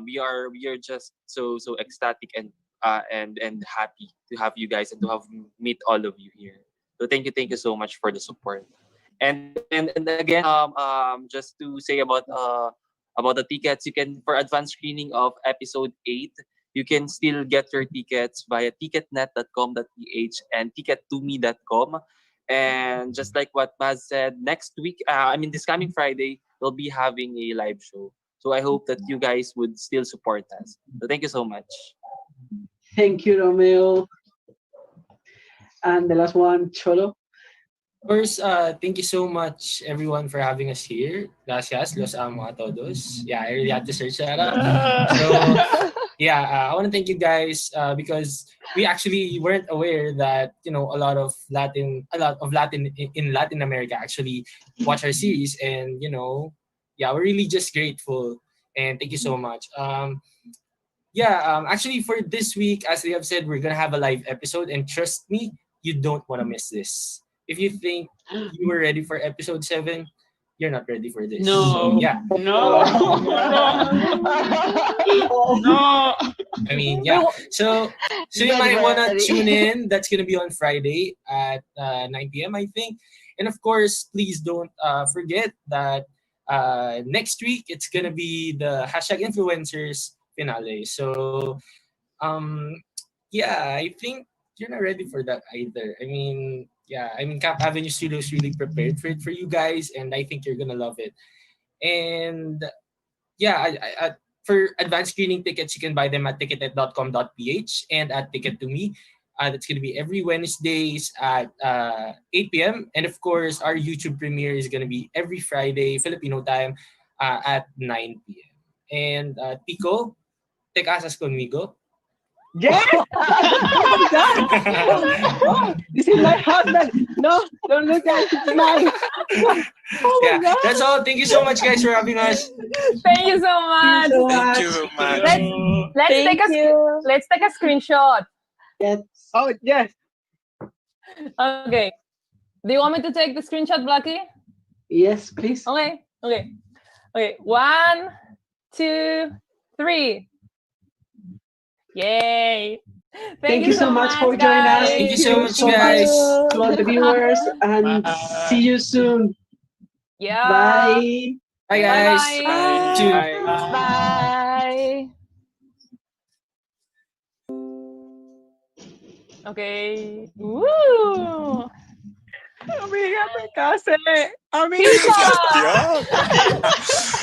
We are just so ecstatic and happy to have you guys and to have meet all of you here. So thank you so much for the support. And again, just to say about the tickets, you can for advanced screening of episode 8. You can still get your tickets via ticketnet.com.ph and tickettome.com. And just like what Maz said, next week, this coming Friday, we'll be having a live show. So I hope that you guys would still support us. So thank you so much. Thank you, Romeo. And the last one, Cholo. First, thank you so much, everyone, for having us here. Gracias, los amo a todos. Yeah, I really had to search that up. So, I want to thank you guys because we actually weren't aware that a lot of Latin in Latin America actually watch our series, and we're really just grateful and thank you so much. Actually for this week, as we have said, we're gonna have a live episode, and trust me, you don't want to miss this. If you think you were ready for episode 7, you're not ready for this. No, no, no. I mean, So you Get might want to ready. tune in. That's gonna be on Friday at 9 p.m. I think. And of course, please don't forget that next week it's gonna be the #influencers finale. So I think you're not ready for that either. Camp Avenue Studios really prepared for it for you guys, and I think you're gonna love it. And for advanced screening tickets, you can buy them at ticketed.com.ph and at Ticket to Me. That's going to be every Wednesdays at 8 p.m. And of course, our YouTube premiere is going to be every Friday, Filipino time, at 9 p.m. And Tico, te casas conmigo? Yes! Oh my God! This is my husband! No, don't look at it, it's mine! Oh my God! That's all. Thank you so much, guys, for having us. Thank you so much. Thank you so much. Let's take a screenshot. Yes. Oh, yes. Okay. Do you want me to take the screenshot, Blackie? Yes, please. Okay. 1, 2, 3. Yay. Thank you so much for joining us. Thank you so much, guys. To all the viewers, and see you soon. Yeah. Bye. Bye, guys. Bye. Bye. Okay. Woo. Amiga, me casé. Amiga. Pizza.